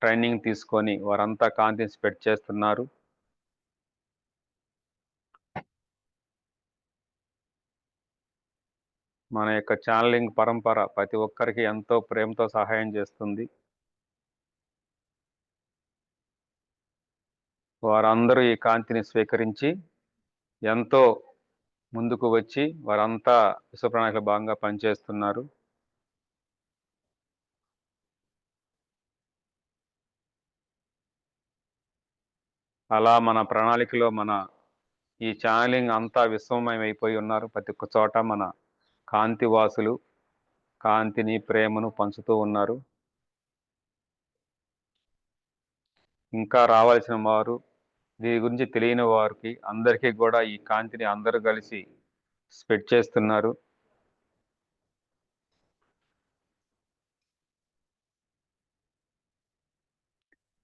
ట్రైనింగ్ తీసుకొని వారంతా కాంతిని స్ప్రెడ్ చేస్తున్నారు. మన యొక్క ఛానలింగ్ పరంపర ప్రతి ఒక్కరికి ఎంతో ప్రేమతో సహాయం చేస్తుంది. వారందరూ ఈ కాంతిని స్వీకరించి ఎంతో ముందుకు వచ్చి వారంతా విశ్వ ప్రణాళికలో భాగంగా పనిచేస్తున్నారు. అలా మన ప్రణాళికలో మన ఈ ఛానలింగ్ అంతా విశ్వమయం అయిపోయి ఉన్నారు. ప్రతి ఒక్క చోట మన కాంతి వాసులు కాంతిని ప్రేమను పంచుతూ ఉన్నారు. ఇంకా రావాల్సిన వారు దీని గురించి తెలియని వారికి అందరికీ కూడా ఈ కాంతిని అందరూ కలిసి స్ప్రెడ్ చేస్తున్నారు.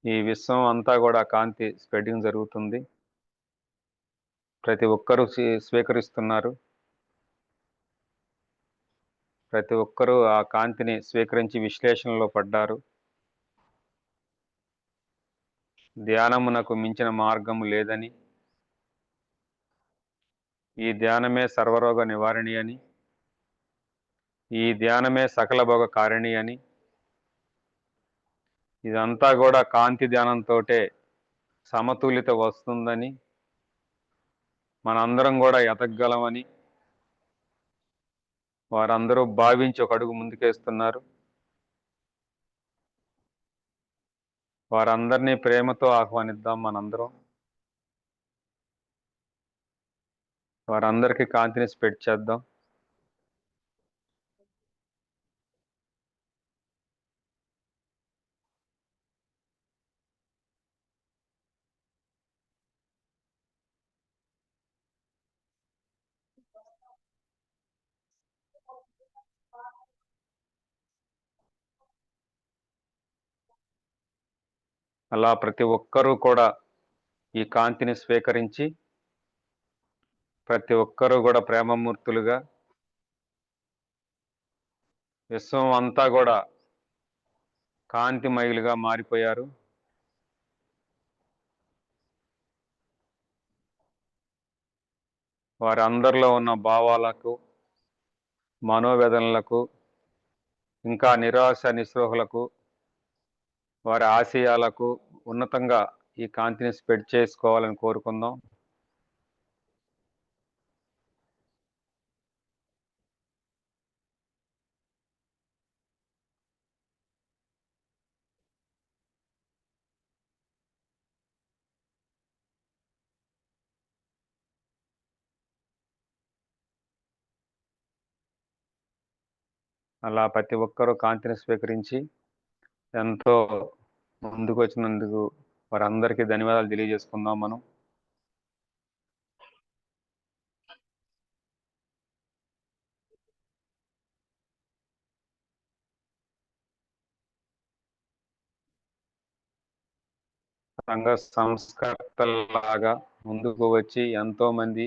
ఈ విశ్వం అంతా కూడా కాంతి స్ప్రెడ్డింగ్ జరుగుతుంది. ప్రతి ఒక్కరూ స్వీకరిస్తున్నారు. ప్రతి ఒక్కరూ ఆ కాంతిని స్వీకరించి విశ్లేషణలో పడ్డారు. ధ్యానమునకు మించిన మార్గము లేదని, ఈ ధ్యానమే సర్వరోగ నివారణి అని, ఈ ధ్యానమే సకల భోగ కారిణి అని, ఇదంతా కూడా కాంతి ధ్యానంతోటే సమతుల్యత వస్తుందని, మనందరం కూడా ఎదగలమని వారందరూ భావించి ఒక అడుగు ముందుకేస్తున్నారు. వారందరినీ ప్రేమతో ఆహ్వానిద్దాం. మనందరం వారందరికీ కాంతిని స్ప్రెడ్ చేద్దాం. అలా ప్రతి ఒక్కరూ కూడా ఈ కాంతిని స్వీకరించి ప్రతి ఒక్కరూ కూడా ప్రేమమూర్తులుగా, విశ్వం అంతా కూడా కాంతిమయులుగా మారిపోయారు. వారి అందరిలో ఉన్న భావాలకు, మనోవేదనలకు, ఇంకా నిరాశ నిస్పృహలకు, వారి ఆశయాలకు ఉన్నతంగా ఈ కాంతిని స్ప్రెడ్ చేసుకోవాలని కోరుకుందాం. అలా ప్రతి ఒక్కరూ కాంతిని స్వీకరించి ఎంతో ముందుకు వచ్చినందుకు వారందరికీ ధన్యవాదాలు తెలియజేసుకుందాం మనం. సంఘ సంస్కర్తలాగా ముందుకు వచ్చి ఎంతో మంది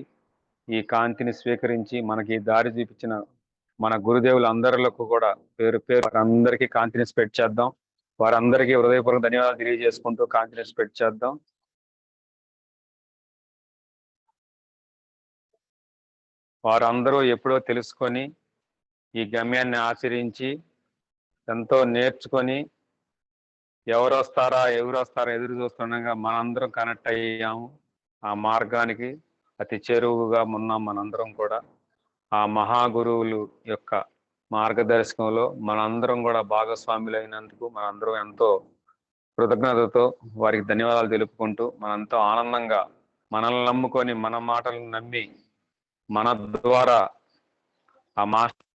ఈ కాంతిని స్వీకరించి మనకి దారి చూపించిన మన గురుదేవులు అందరిలకు కూడా పేరు పేరు వారందరికీ కాంతిని స్ప్రెడ్ చేద్దాం. వారందరికీ హృదయపూర్వక ధన్యవాదాలు తెలియజేసుకుంటూ కాంతిని స్ప్రెడ్ చేద్దాం. వారందరూ ఎప్పుడో తెలుసుకొని ఈ గమ్యాన్ని ఆచరించి ఎంతో నేర్చుకొని ఎవరు వస్తారా ఎదురు చూస్తుండగా మనందరం కనెక్ట్ అయ్యాము. ఆ మార్గానికి అతి చేరువుగా ఉన్నాం మనందరం కూడా. ఆ మహాగురువులు యొక్క మార్గదర్శకంలో మనందరం కూడా భాగస్వాములైనందుకు మనందరం ఎంతో కృతజ్ఞతతో వారికి ధన్యవాదాలు తెలుపుకుంటూ మనంతో ఆనందంగా మనల్ని నమ్ముకొని మన మాటలను నమ్మి మన ద్వారా ఆ మాస్టర్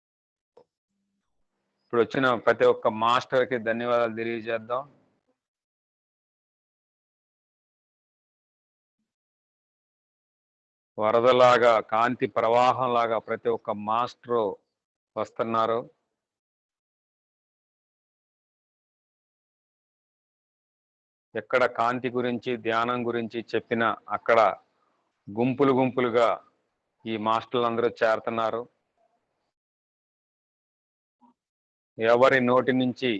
ఇప్పుడు వచ్చిన ప్రతి ఒక్క మాస్టర్కి ధన్యవాదాలు తెలియజేద్దాం. వరదలాగా కాంతి ప్రవాహంలాగా ప్రతి ఒక్క మాస్టరు వస్తున్నారు. ఎక్కడ కాంతి గురించి ధ్యానం గురించి చెప్పినా అక్కడ గుంపులు గుంపులుగా ఈ మాస్టర్లు అందరూ చేరుతున్నారు. ఎవరి నోటి నుంచి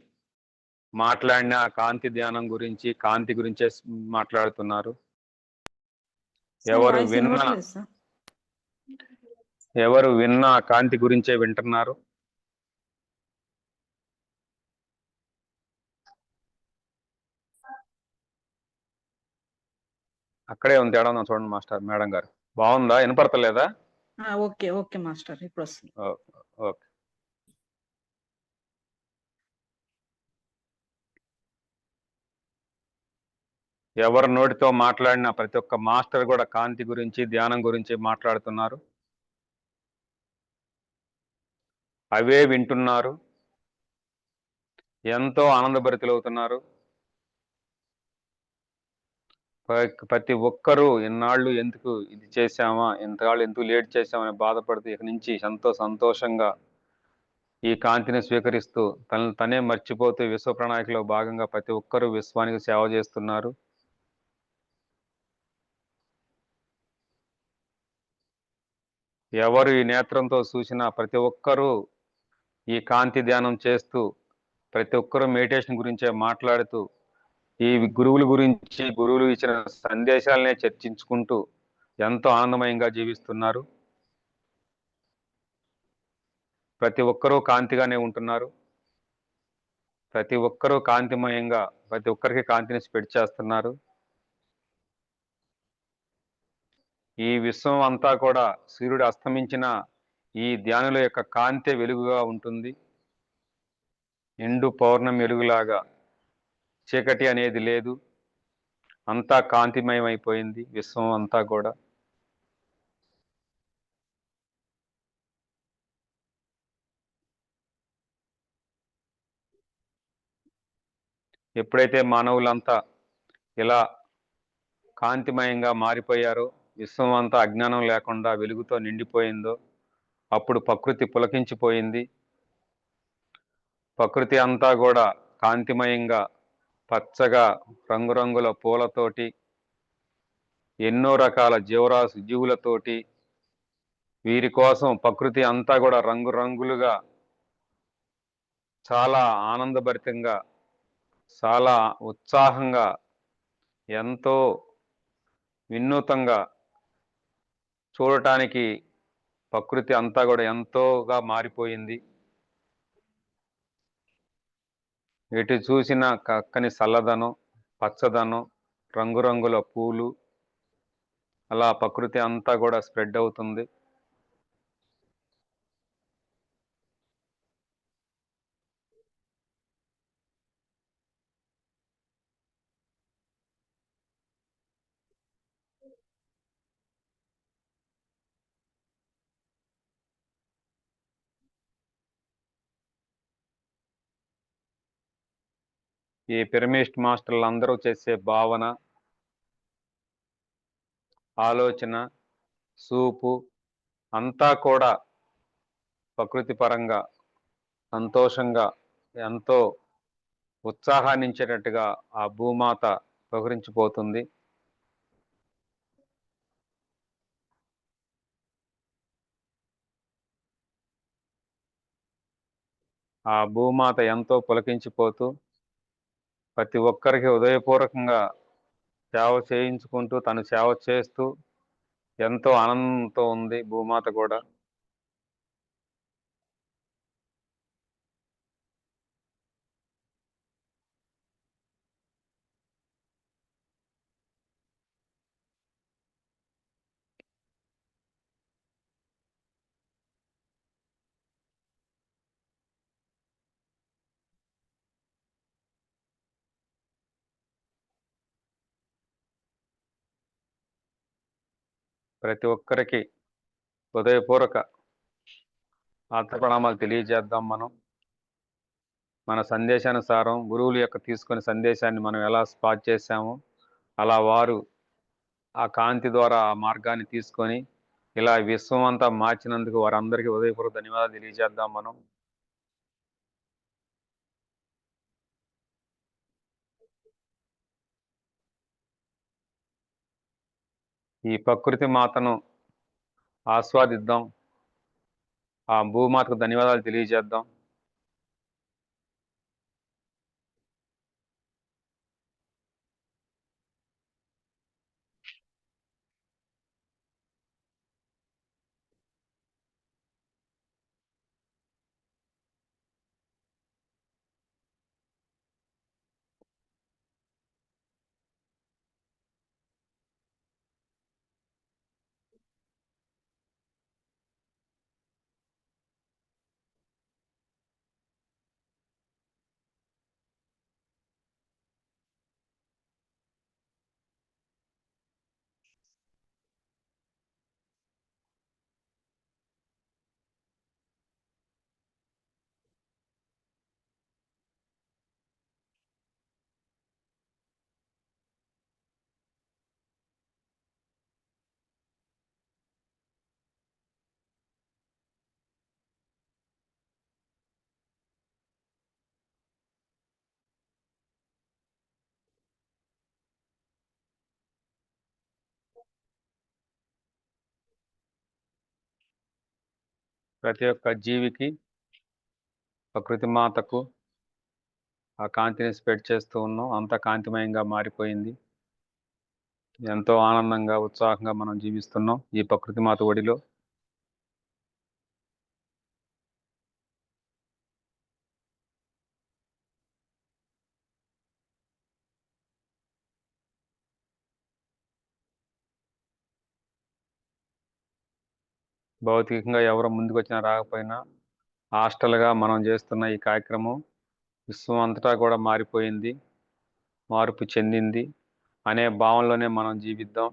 మాట్లాడినా కాంతి ధ్యానం గురించి కాంతి గురించే మాట్లాడుతున్నారు. ఎవరు విన్నా కాంతి గురించే వింటున్నారు. అక్కడే ఉంది తేడా చూడండి మాస్టర్. మేడం గారు బాగుందా? వినపడతలేదా? ఓకే ఓకే మాస్టర్, ఇప్పుడు వస్తుంది. ఓకే. ఎవరి నోటితో మాట్లాడినా ప్రతి ఒక్క మాస్టర్ కూడా కాంతి గురించి ధ్యానం గురించి మాట్లాడుతున్నారు. అవే వింటున్నారు, ఎంతో ఆనందభరితులవుతున్నారు. ప్రతి ఒక్కరూ ఇన్నాళ్ళు ఎందుకు ఇది చేశామా, ఇంతకాళ్ళు ఎందుకు లేట్ చేశామని బాధపడుతూ ఇక నుంచి ఎంతో సంతోషంగా ఈ కాంతిని స్వీకరిస్తూ తనను తనే మర్చిపోతూ విశ్వ ప్రణాళికలో భాగంగా ప్రతి ఒక్కరూ విశ్వానికి సేవ చేస్తున్నారు. ఎవరు ఈ నేత్రంతో చూసినా ప్రతి ఒక్కరూ ఈ కాంతి ధ్యానం చేస్తూ ప్రతి ఒక్కరూ మెడిటేషన్ గురించే మాట్లాడుతూ ఈ గురువుల గురించి గురువులు ఇచ్చిన సందేశాలనే చర్చించుకుంటూ ఎంతో ఆనందమయంగా జీవిస్తున్నారు. ప్రతి ఒక్కరూ కాంతిగానే ఉంటున్నారు. ప్రతి ఒక్కరూ కాంతిమయంగా ప్రతి ఒక్కరికి కాంతిని స్ప్రెడ్ చేస్తున్నారు. ఈ విశ్వం అంతా కూడా సూర్యుడు అస్తమించిన ఈ ధ్యానుల యొక్క కాంతి వెలుగుగా ఉంటుంది. ఎండు పౌర్ణమి వెలుగులాగా చీకటి అనేది లేదు, అంతా కాంతిమయం అయిపోయింది విశ్వం అంతా కూడా. ఎప్పుడైతే మానవులంతా ఇలా కాంతిమయంగా మారిపోయారో, విశ్వం అంతా అజ్ఞానం లేకుండా వెలుగుతో నిండిపోయిందో, అప్పుడు ప్రకృతి పులకించిపోయింది. ప్రకృతి అంతా కూడా కాంతిమయంగా పచ్చగా రంగురంగుల పూలతోటి ఎన్నో రకాల జీవులతోటి వీరి కోసం ప్రకృతి అంతా కూడా రంగురంగులుగా, చాలా ఆనందభరితంగా, చాలా ఉత్సాహంగా, ఎంతో వినూతంగా చూడటానికి ప్రకృతి అంతా కూడా ఎంతోగా మారిపోయింది. ఎటు చూసిన చక్కని చల్లదనం, పచ్చదనం, రంగురంగుల పూలు, అలా ప్రకృతి అంతా కూడా స్ప్రెడ్ అవుతుంది. ఈ పిరమిస్ట్ మాస్టర్లు అందరూ చేసే భావన, ఆలోచన, చూపు అంతా కూడా ప్రకృతి పరంగా సంతోషంగా, ఎంతో ఉత్సాహాన్నించేటట్టుగా ఆ భూమాత ప్రవహించిపోతుంది. ఆ భూమాత ఎంతో పులకించిపోతూ ప్రతి ఒక్కరికి హృదయపూర్వకంగా సేవ చేయించుకుంటూ, తను సేవ చేస్తూ ఎంతో ఆనందంతో ఉంది భూమాత కూడా. ప్రతి ఒక్కరికి హృదయపూర్వక ఆత్మప్రణామాలు తెలియజేద్దాం. మన సందేశానుసారం గురువుల యొక్క తీసుకునే సందేశాన్ని మనం ఎలా స్పాట్ చేశామో, అలా వారు ఆ కాంతి ద్వారా ఆ మార్గాన్ని తీసుకొని ఇలా విశ్వం అంతా మార్చినందుకు వారందరికీ హృదయపూర్వక ధన్యవాదాలు తెలియజేద్దాం. ఈ ప్రకృతి మాతను ఆస్వాదిద్దాం, ఆ భూమాతకు ధన్యవాదాలు తెలియజేద్దాం. ప్రతి ఒక్క జీవికి ప్రకృతి మాతకు ఆ కాంతిని స్ప్రెడ్ చేస్తూ ఉన్నాం. అంత కాంతిమయంగా మారిపోయింది. ఎంతో ఆనందంగా, ఉత్సాహంగా మనం జీవిస్తున్నాం ఈ ప్రకృతి మాత ఒడిలో. భౌతికంగా ఎవరు ముందుకు వచ్చినా రాకపోయినా హాస్టల్గా మనం చేస్తున్న ఈ కార్యక్రమం విశ్వం అంతటా కూడా మారిపోయింది, మార్పు చెందింది అనే భావనలోనే మనం జీవిద్దాం.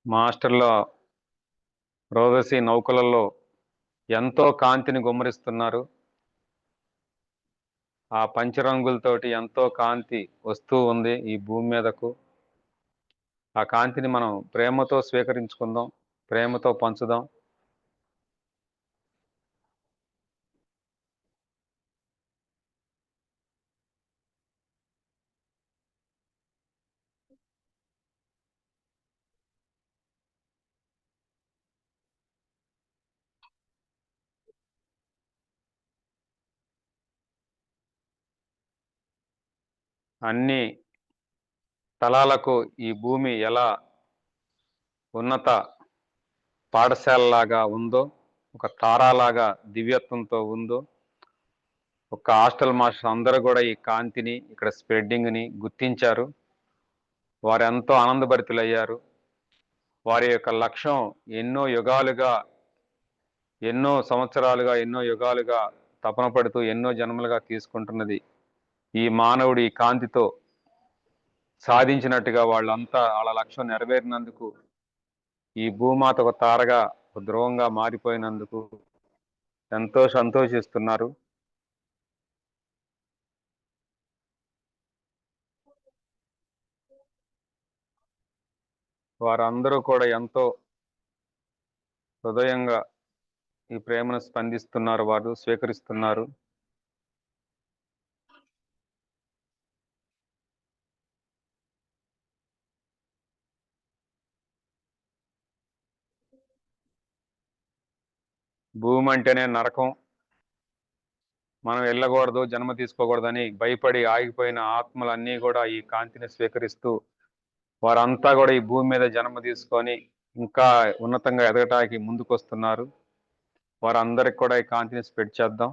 మాస్టర్ల రోదసి నౌకలలో ఎంతో కాంతిని గుమ్మరిస్తున్నారు. ఆ పంచరంగులతోటి ఎంతో కాంతి వస్తూ ఉంది ఈ భూమి మీదకు. ఆ కాంతిని మనం ప్రేమతో స్వీకరించుకుందాం, ప్రేమతో పంచుదాం. అన్ని తలాలకు ఈ భూమి ఎలా ఉన్నత పాఠశాలలాగా ఉందో, ఒక తారాలాగా దివ్యత్వంతో ఉందో, ఒక హాస్టల్ మాస్టర్ అందరూ కూడా ఈ కాంతిని ఇక్కడ స్ప్రెడ్డింగ్ని గుర్తించారు. వారు ఎంతో ఆనందభరితులయ్యారు. వారి యొక్క లక్ష్యం ఎన్నో యుగాలుగా, ఎన్నో సంవత్సరాలుగా, ఎన్నో యుగాలుగా తపన పడుతూ ఎన్నో జన్మలుగా తీసుకుంటున్నది ఈ మానవుడు ఈ కాంతితో సాధించినట్టుగా వాళ్ళంతా వాళ్ళ లక్ష్యం నెరవేరినందుకు, ఈ భూమాత ఒక తారగా ఒక ధ్రువంగా మారిపోయినందుకు ఎంతో సంతోషిస్తున్నారు. వారందరూ కూడా ఎంతో హృదయంగా ఈ ప్రేమను స్పందిస్తున్నారు, వారు స్వీకరిస్తున్నారు. భూమి అంటేనే నరకం, మనం వెళ్ళకూడదు, జన్మ తీసుకోకూడదని భయపడి ఆగిపోయిన ఆత్మలన్నీ కూడా ఈ కాంతిని స్వీకరిస్తూ వారంతా కూడా ఈ భూమి మీద జన్మ తీసుకొని ఇంకా ఉన్నతంగా ఎదగటానికి ముందుకొస్తున్నారు. వారందరికి కూడా ఈ కాంతిని స్ప్రెడ్ చేద్దాం.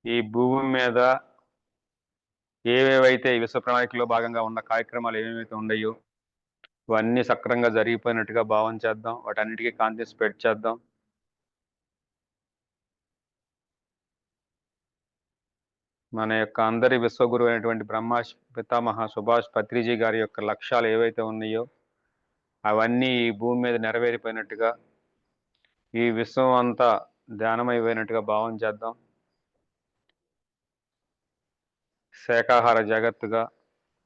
ఈ భూమి మీద ఏవేవైతే ఈ విశ్వ ప్రణాళికలో భాగంగా ఉన్న కార్యక్రమాలు ఏమేమైతే ఉన్నాయో ఇవన్నీ సక్రమంగా జరిగిపోయినట్టుగా భావం చేద్దాం. వాటన్నిటికీ కాంతి స్ప్రెడ్ చేద్దాం. మన యొక్క అందరి విశ్వగురు అయినటువంటి బ్రహ్మ పితామహ సుభాష్ పత్రిజీ గారి యొక్క లక్ష్యాలు ఏవైతే ఉన్నాయో అవన్నీ ఈ భూమి మీద నెరవేరిపోయినట్టుగా, ఈ విశ్వం అంతా ధ్యానమైపోయినట్టుగా భావం చేద్దాం. శాకాహార జగత్తుగా,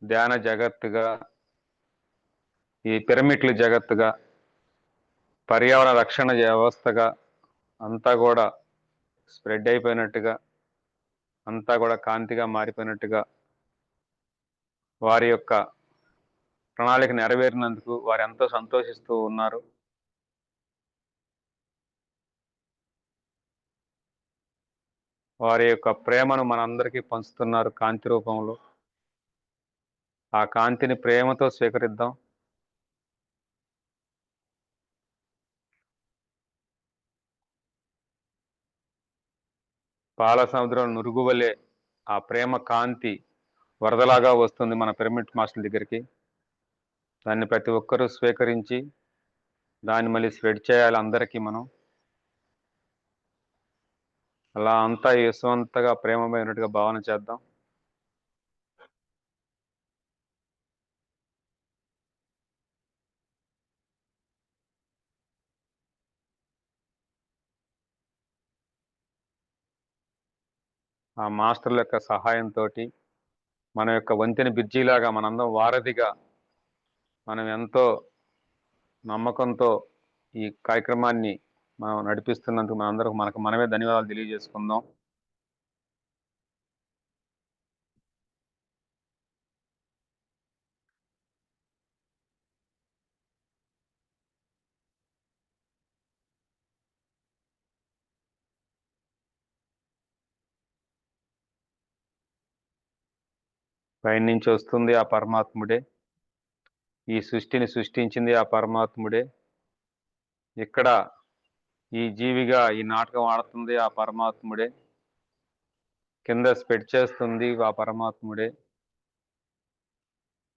ధ్యాన జగత్తుగా, ఈ పిరమిడ్ల జగత్తుగా, పర్యావరణ రక్షణ వ్యవస్థగా అంతా కూడా స్ప్రెడ్ అయిపోయినట్టుగా, అంతా కూడా కాంతిగా మారిపోయినట్టుగా, వారి యొక్క ప్రణాళిక నెరవేరినందుకు వారు ఎంతో సంతోషిస్తూ ఉన్నారు. వారి యొక్క ప్రేమను మనందరికీ పంచుతున్నారు కాంతి రూపంలో. ఆ కాంతిని ప్రేమతో స్వీకరిద్దాం. పాల సముద్రం నురుగువలే ఆ ప్రేమ కాంతి వరదలాగా వస్తుంది మన పిరమిడ్ మాస్టర్ దగ్గరికి. దాన్ని ప్రతి ఒక్కరూ స్వీకరించి దాన్ని మళ్ళీ స్ప్రెడ్ చేయాలి అందరికీ మనం. అలా అంతా యశ్వంతగా ప్రేమమైనట్టుగా భావన చేద్దాం. ఆ మాస్టర్ల యొక్క సహాయంతో మన యొక్క వంతెన బిర్జీలాగా మనందరం వారధిగా మనం ఎంతో నమ్మకంతో ఈ కార్యక్రమాన్ని మనం నడిపిస్తున్నందుకు మనందరూ మనమే ధన్యవాదాలు తెలియజేసుకుందాం. పైన నుంచి వస్తుంది ఆ పరమాత్ముడే, ఈ సృష్టిని సృష్టించింది ఆ పరమాత్ముడే, ఇక్కడ ఈ జీవిగా ఈ నాటకం ఆడుతుంది ఆ పరమాత్ముడే, కింద స్ప్రెడ్ చేస్తుంది ఆ పరమాత్ముడే.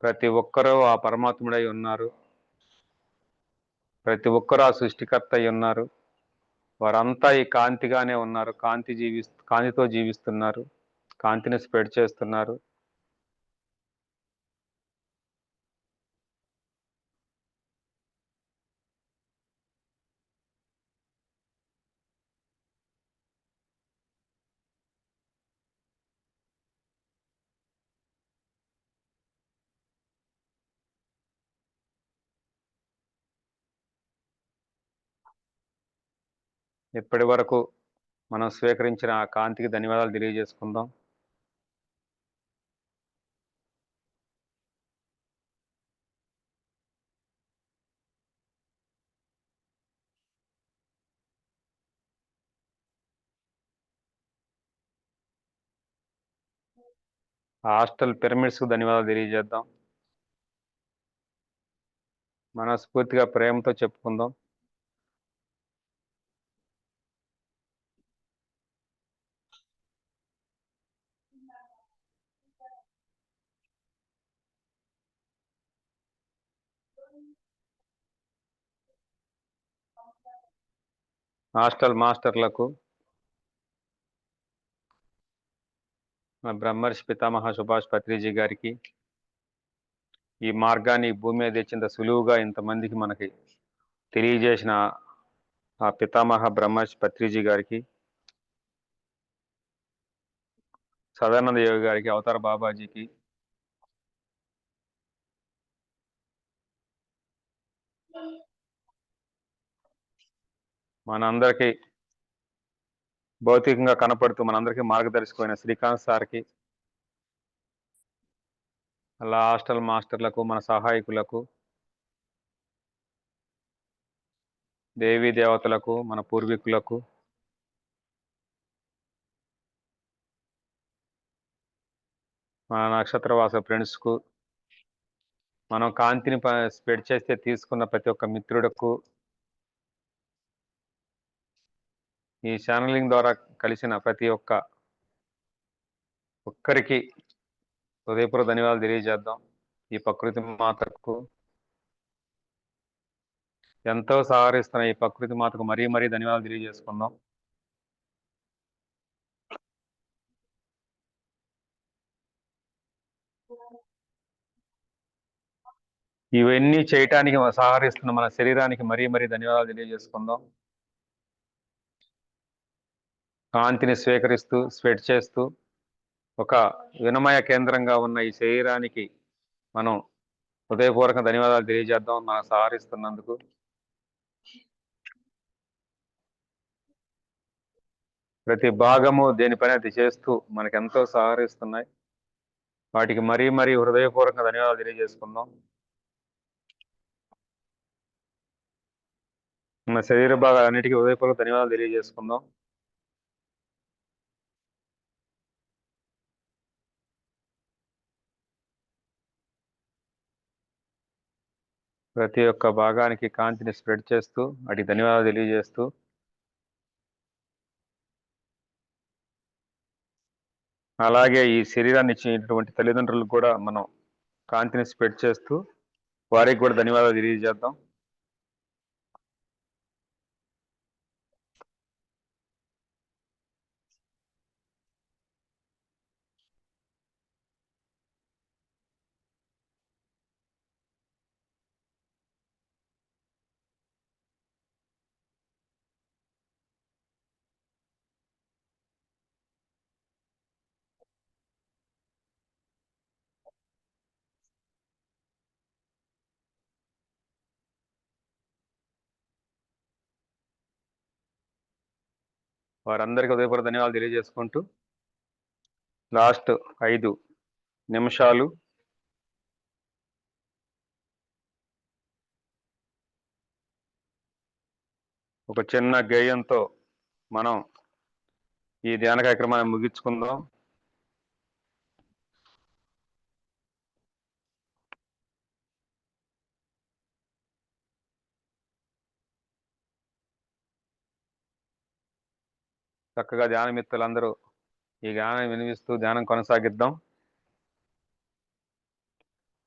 ప్రతి ఒక్కరూ ఆ పరమాత్ముడై ఉన్నారు. ప్రతి ఒక్కరూ ఆ సృష్టికర్త అయి ఉన్నారు. వారంతా ఈ కాంతిగానే ఉన్నారు. కాంతితో జీవిస్తున్నారు. కాంతిని స్ప్రెడ్ చేస్తున్నారు. ఇప్పటి వరకు మనం స్వీకరించిన ఆ కాంతికి ధన్యవాదాలు తెలియజేసుకుందాం. హాస్టల్ పిరమిడ్స్కు ధన్యవాదాలు తెలియజేద్దాం. మనస్ఫూర్తిగా ప్రేమతో చెప్పుకుందాం. హాస్టల్ మాస్టర్లకు, మా బ్రహ్మర్షి పితామహ సుభాష్ పత్రిజీ గారికి, ఈ మార్గాన్ని భూమి మీద తెచ్చేంత సులువుగా ఇంతమందికి మనకి తెలియజేసిన ఆ పితామహ బ్రహ్మర్షి పత్రిజీ గారికి, సదానంద యోగి గారికి, అవతార బాబాజీకి, మనందరికీ భౌతికంగా కనపడుతూ మనందరికీ మార్గదర్శకమైన శ్రీకాంత్ సార్కి, అలా హాస్టల్ మాస్టర్లకు, మన సహాయకులకు, దేవీ దేవతలకు, మన పూర్వీకులకు, మన నక్షత్రవాస ఫ్రెండ్స్కు, మనం కాంతిని స్ప్రెడ్ చేస్తే తీసుకున్న ప్రతి ఒక్క మిత్రుడకు, ఈ ఛానలింగ్ ద్వారా కలిసిన ప్రతి ఒక్కరికి హృదయపూర్వక ధన్యవాదాలు తెలియజేద్దాం. ఈ ప్రకృతి మాతకు, ఎంతో సహకరిస్తున్న ఈ ప్రకృతి మాతకు మరీ మరీ ధన్యవాదాలు తెలియజేసుకుందాం. ఇవన్నీ చేయటానికి సహకరిస్తున్న మన శరీరానికి మరీ మరీ ధన్యవాదాలు తెలియజేసుకుందాం. కాంతిని స్వీకరిస్తూ స్ప్రెడ్ చేస్తూ ఒక వినమయ కేంద్రంగా ఉన్న ఈ శరీరానికి మనం హృదయపూర్వక ధన్యవాదాలు తెలియజేద్దాం మనం సహకరిస్తున్నందుకు. ప్రతి భాగము దేనిపైన అది చేస్తూ మనకెంతో సహకరిస్తున్నాయి. వాటికి మరీ మరీ హృదయపూర్వక ధన్యవాదాలు తెలియజేసుకుందాం. మన శరీర భాగాలన్నిటికీ హృదయపూర్వక ధన్యవాదాలు తెలియజేసుకుందాం. ప్రతి ఒక్క భాగానికి కాంతిని స్ప్రెడ్ చేస్తూ వాటికి ధన్యవాదాలు తెలియజేస్తూ అలాగే ఈ శరీరాన్ని ఇచ్చినటువంటి తల్లిదండ్రులకు కూడా మనం కాంతిని స్ప్రెడ్ చేస్తూ వారికి కూడా ధన్యవాదాలు తెలియజేద్దాం. వారందరికీ హృదయపూర్వక ధన్యవాదాలు తెలియజేసుకుంటూ లాస్ట్ 5 నిమిషాలు ఒక చిన్న గేయంతో మనం ఈ ధ్యాన కార్యక్రమాన్ని ముగించుకుందాం. చక్కగా ధ్యాన మిత్రులందరూ ఈ ధ్యానం వినిపిస్తూ ధ్యానం కొనసాగిద్దాం.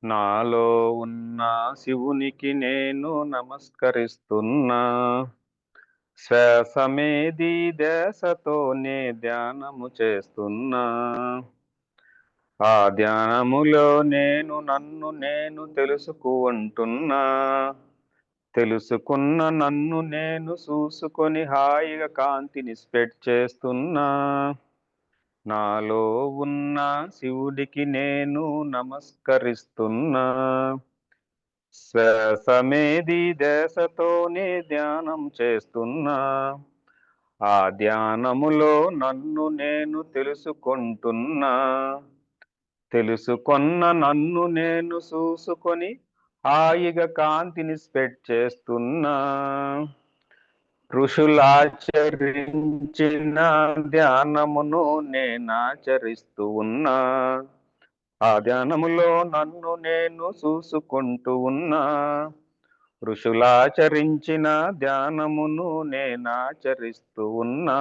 నాలో ఉన్న శివునికి నేను నమస్కరిస్తున్నా, శ్వాసమేది దేశతోనే ధ్యానము చేస్తున్నా, ఆ ధ్యానములో నేను నన్ను నేను తెలుసుకుంటున్నా, తెలుసుకున్న నన్ను నేను చూసుకొని హాయిగా కాంతిని స్ప్రెడ్ చేస్తున్నా, నాలో ఉన్న శివుడికి నేను నమస్కరిస్తున్నా, శ్వాసమేది దేశతోనే ధ్యానం చేస్తున్నా, ఆ ధ్యానములో నన్ను నేను తెలుసుకొన్న నన్ను నేను చూసుకొని హాయిగా కాంతిని స్ప్రెడ్ చేస్తున్నా. ఋషులాచరించిన ధ్యానమును నేనాచరిస్తూ ఉన్నా. ఆ ధ్యానములో నన్ను నేను చూసుకుంటూ ఉన్నా. ఋషులాచరించిన ధ్యానమును నేనాచరిస్తూ ఉన్నా.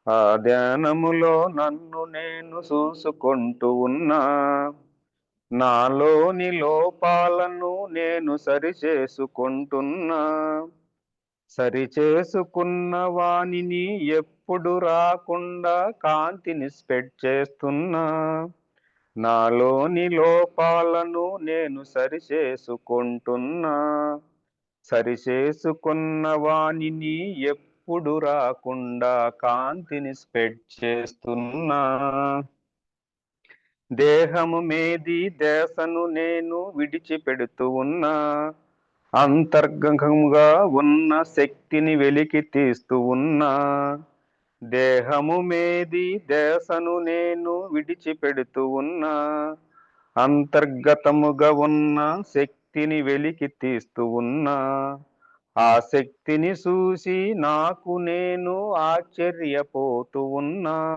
ఆ ధ్యానములో నన్ను నేను చూసుకుంటూ ఉన్నా. నాలోని లోపాలను నేను సరిచేసుకున్న వానిని ఎప్పుడు రాకుండా కాంతిని స్ప్రెడ్ చేస్తున్నా. నాలోని లోపాలను నేను సరిచేసుకున్న వానిని ఎప్పుడు రాకుండా కాంతిని స్ప్రెడ్ చేస్తున్నా. దేహము మేది దేశను నేను విడిచిపెడుతూ ఉన్నా. అంతర్గతంగా ఉన్న శక్తిని వెలికి తీస్తూ ఉన్నా. దేహము మేది దేశను నేను విడిచిపెడుతూ ఉన్నా. అంతర్గతముగా ఉన్న శక్తిని వెలికి తీస్తూ ఉన్నా. ఆ శక్తిని చూసి నాకు నేను ఆశ్చర్యపోతూ ఉన్నా.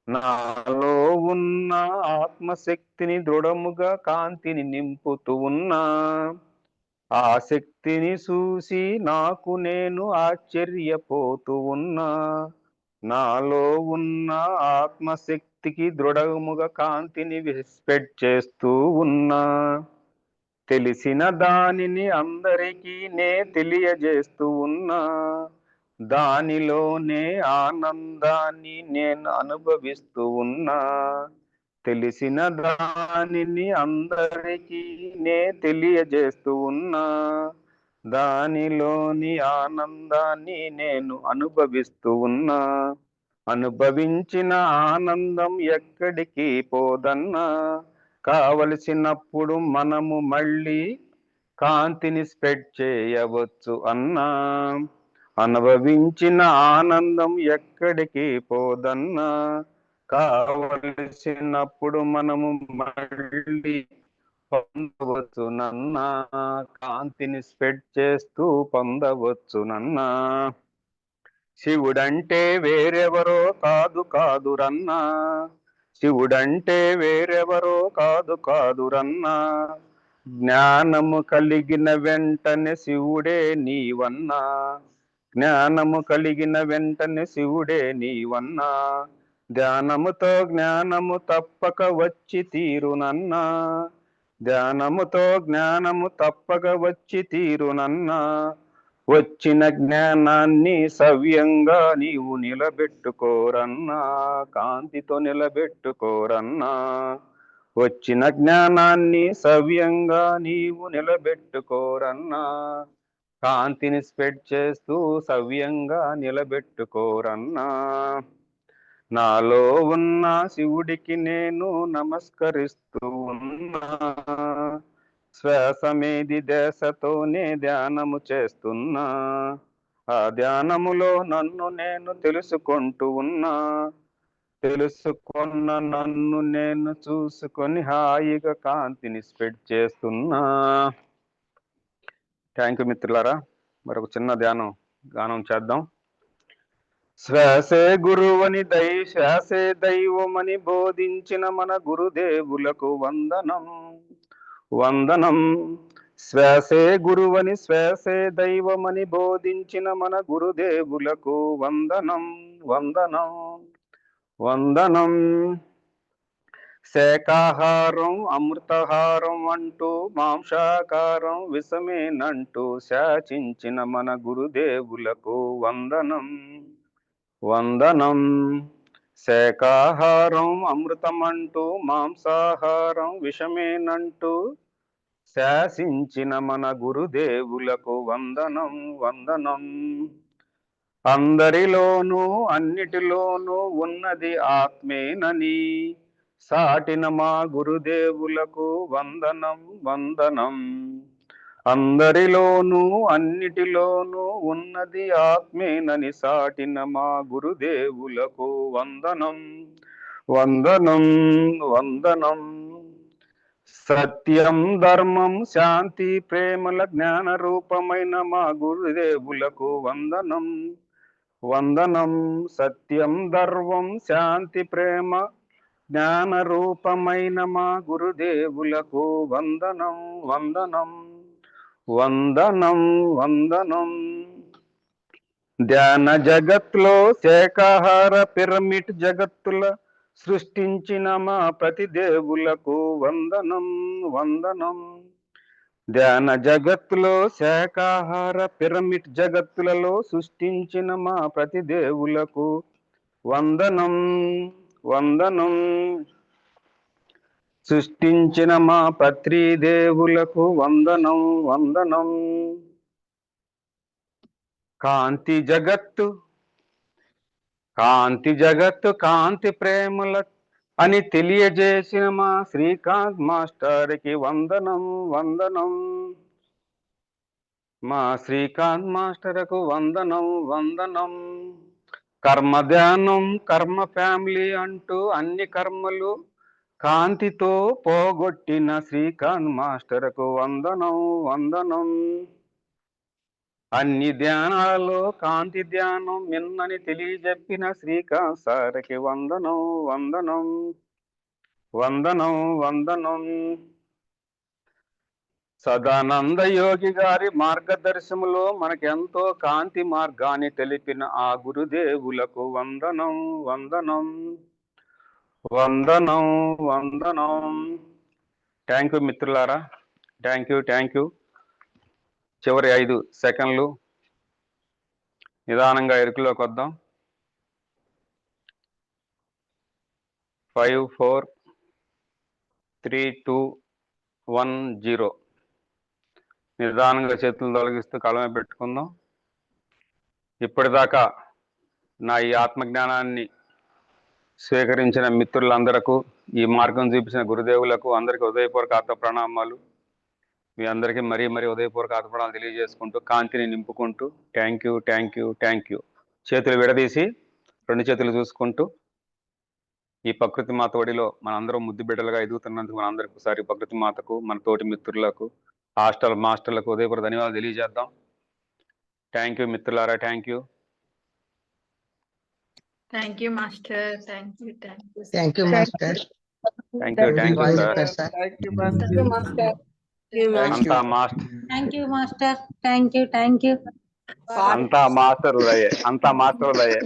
నాలో ఉన్న ఆత్మశక్తిని దృఢముగా కాంతిని నింపుతూ ఉన్నా. ఆ శక్తిని చూసి నాకు నేను ఆశ్చర్యపోతూ ఉన్నా. నాలో ఉన్న ఆత్మశక్తికి దృఢముగా కాంతిని స్ప్రెడ్ చేస్తూ ఉన్నా. తెలిసిన దానిని అందరికీ నే తెలియజేస్తూ ఉన్నా. దానిలోనే ఆనందాన్ని నేను అనుభవిస్తూ ఉన్నా. తెలిసిన దానిని అందరికీ నే తెలియజేస్తూ ఉన్నా. దానిలోని ఆనందాన్ని నేను అనుభవిస్తూ ఉన్నా. అనుభవించిన ఆనందం ఎక్కడికి పోదన్నా. కావలసినప్పుడు మనము మళ్ళీ కాంతిని స్ప్రెడ్ చేయవచ్చు అన్నా. అనుభవించిన ఆనందం ఎక్కడికి పోదన్నా. కావలసినప్పుడు మనము మళ్ళీ పొందవచ్చునన్నా. కాంతిని స్ప్రెడ్ చేస్తూ పొందవచ్చునన్నా. శివుడంటే వేరెవరో కాదు రన్నా. శివుడంటే వేరెవరో కాదు రన్నా. జ్ఞానము కలిగిన వెంటనే శివుడే నీవన్నా. జ్ఞానము కలిగిన వెంటనే శివుడే నీవన్నా. ధ్యానముతో జ్ఞానము తప్పక వచ్చి తీరునన్నా. ధ్యానముతో జ్ఞానము తప్పక వచ్చి తీరునన్నా. వచ్చిన జ్ఞానాన్ని సవ్యంగా నీవు నిలబెట్టుకోరన్నా. కాంతితో నిలబెట్టుకోరన్నా. వచ్చిన జ్ఞానాన్ని సవ్యంగా నీవు నిలబెట్టుకోరన్నా. కాంతిని స్ప్రెడ్ చేస్తూ సవ్యంగా నిలబెట్టుకోరన్నా. నాలో ఉన్న శివుడికి నేను నమస్కరిస్తూ ఉన్నా. శ్వాసమేది దేశతోనే ధ్యానము చేస్తున్నా. ఆ ధ్యానములో నన్ను నేను తెలుసుకుంటూ ఉన్నా. తెలుసుకున్న నన్ను నేను చూసుకొని హాయిగా కాంతిని స్ప్రెడ్ చేస్తున్నా. థ్యాంక్ యూ మిత్రులారా. మరొక చిన్న గానం చేద్దాం. శ్వాసే గురువని శ్వాసే దైవమని బోధించిన మన గురుదేవులకు వందనం. శ్వాసే గురువని శ్వాసే దైవమని బోధించిన మన గురుదేవులకు వందనం. శాకాహారం అమృతహారం అంటూ మాంసాకారం విషమేనంటూ శాసించిన మన గురుదేవులకు వందనం. శాకాహారం అమృతమంటూ మాంసాహారం విషమేనంటూ శాసించిన మన గురుదేవులకు వందనం. అందరిలోనూ అన్నిటిలోనూ ఉన్నది ఆత్మేనని సాటిన మా గురుదేవులకు వందనం. అందరిలోనూ అన్నిటిలోనూ ఉన్నది ఆత్మేనని సాటిన మా గురుదేవులకు వందనం వందనం వందనం. సత్యం ధర్మం శాంతి ప్రేమల జ్ఞాన రూపమైన మా గురుదేవులకు వందనం వందనం. సత్యం ధర్మం శాంతి ప్రేమ జ్ఞాన రూపమైన మా గురుదేవులకు వందనం వందనం వందనం వందనం. ధ్యాన జగత్తులో శాకాహార పిరమిడ్ జగత్తుల సృష్టించిన మా ప్రతి దేవులకు వందనం వందనం. ధ్యాన జగత్తులో శాకాహార పిరమిడ్ జగత్తులలో సృష్టించిన మా ప్రతి దేవులకు వందనం వందనం. సృష్టించిన మా పత్రి దేవులకు వందనం వందనం. కాంతి జగత్తు కాంతి ప్రేమల అని తెలియజేసిన మా శ్రీకాంత్ మాస్టర్కి వందనం వందనం. మా శ్రీకాంత్ మాస్టర్కు వందనం వందనం. కర్మ ధ్యానం కర్మ ఫ్యామిలీ అంటూ అన్ని కర్మలు కాంతితో పోగొట్టిన శ్రీకాంత్ మాస్టర్కు వందనం వందనం. అన్ని ధ్యానాలలో కాంతి ధ్యానం మిన్నని తెలియజెప్పిన శ్రీకాంత్ సార్కి వందనం వందనం వందనం వందనం. సదానంద యోగి గారి మార్గదర్శములో మనకెంతో కాంతి మార్గాన్ని తెలిపిన ఆ గురుదేవులకు వందనం వందనం వందనం వందనం. థ్యాంక్ యూ మిత్రులారా, థ్యాంక్ యూ. చివరి 5 సెకండ్లు నిదానంగా ఎరుకులోకి వద్దాం. 5 4 3 2 1 0. నిదానంగా చేతులు తొలగిస్తూ కలమే పెట్టుకుందాం. ఇప్పటిదాకా నా ఈ ఆత్మజ్ఞానాన్ని స్వీకరించిన మిత్రులందరకు, ఈ మార్గం చూపించిన గురుదేవులకు అందరికీ ఉదయపూర్వక ఆత్మ ప్రణామాలు. మీ అందరికీ మరీ ఉదయపూర్వక ఆత్మ ప్రణామాలు తెలియజేసుకుంటూ కాంతిని నింపుకుంటూ థ్యాంక్ యూ. చేతులు విడదీసి 2 చేతులు చూసుకుంటూ ఈ ప్రకృతి మాత ఒడిలో మనందరం ముద్దు బిడ్డలుగా ఎదుగుతున్నందుకు మనందరికీ ఒకసారి ప్రకృతి మాతకు, మన తోటి మిత్రులకు, హాస్టల్ మాస్టర్లకు ఉదయపూర్వక ధన్యవాదాలు తెలియజేద్దాం. థ్యాంక్ యూ మిత్రులారా, thank you master. Thank you master. అంతా మాస్టర్. Thank you. అంతా మాస్టర్లయ్యే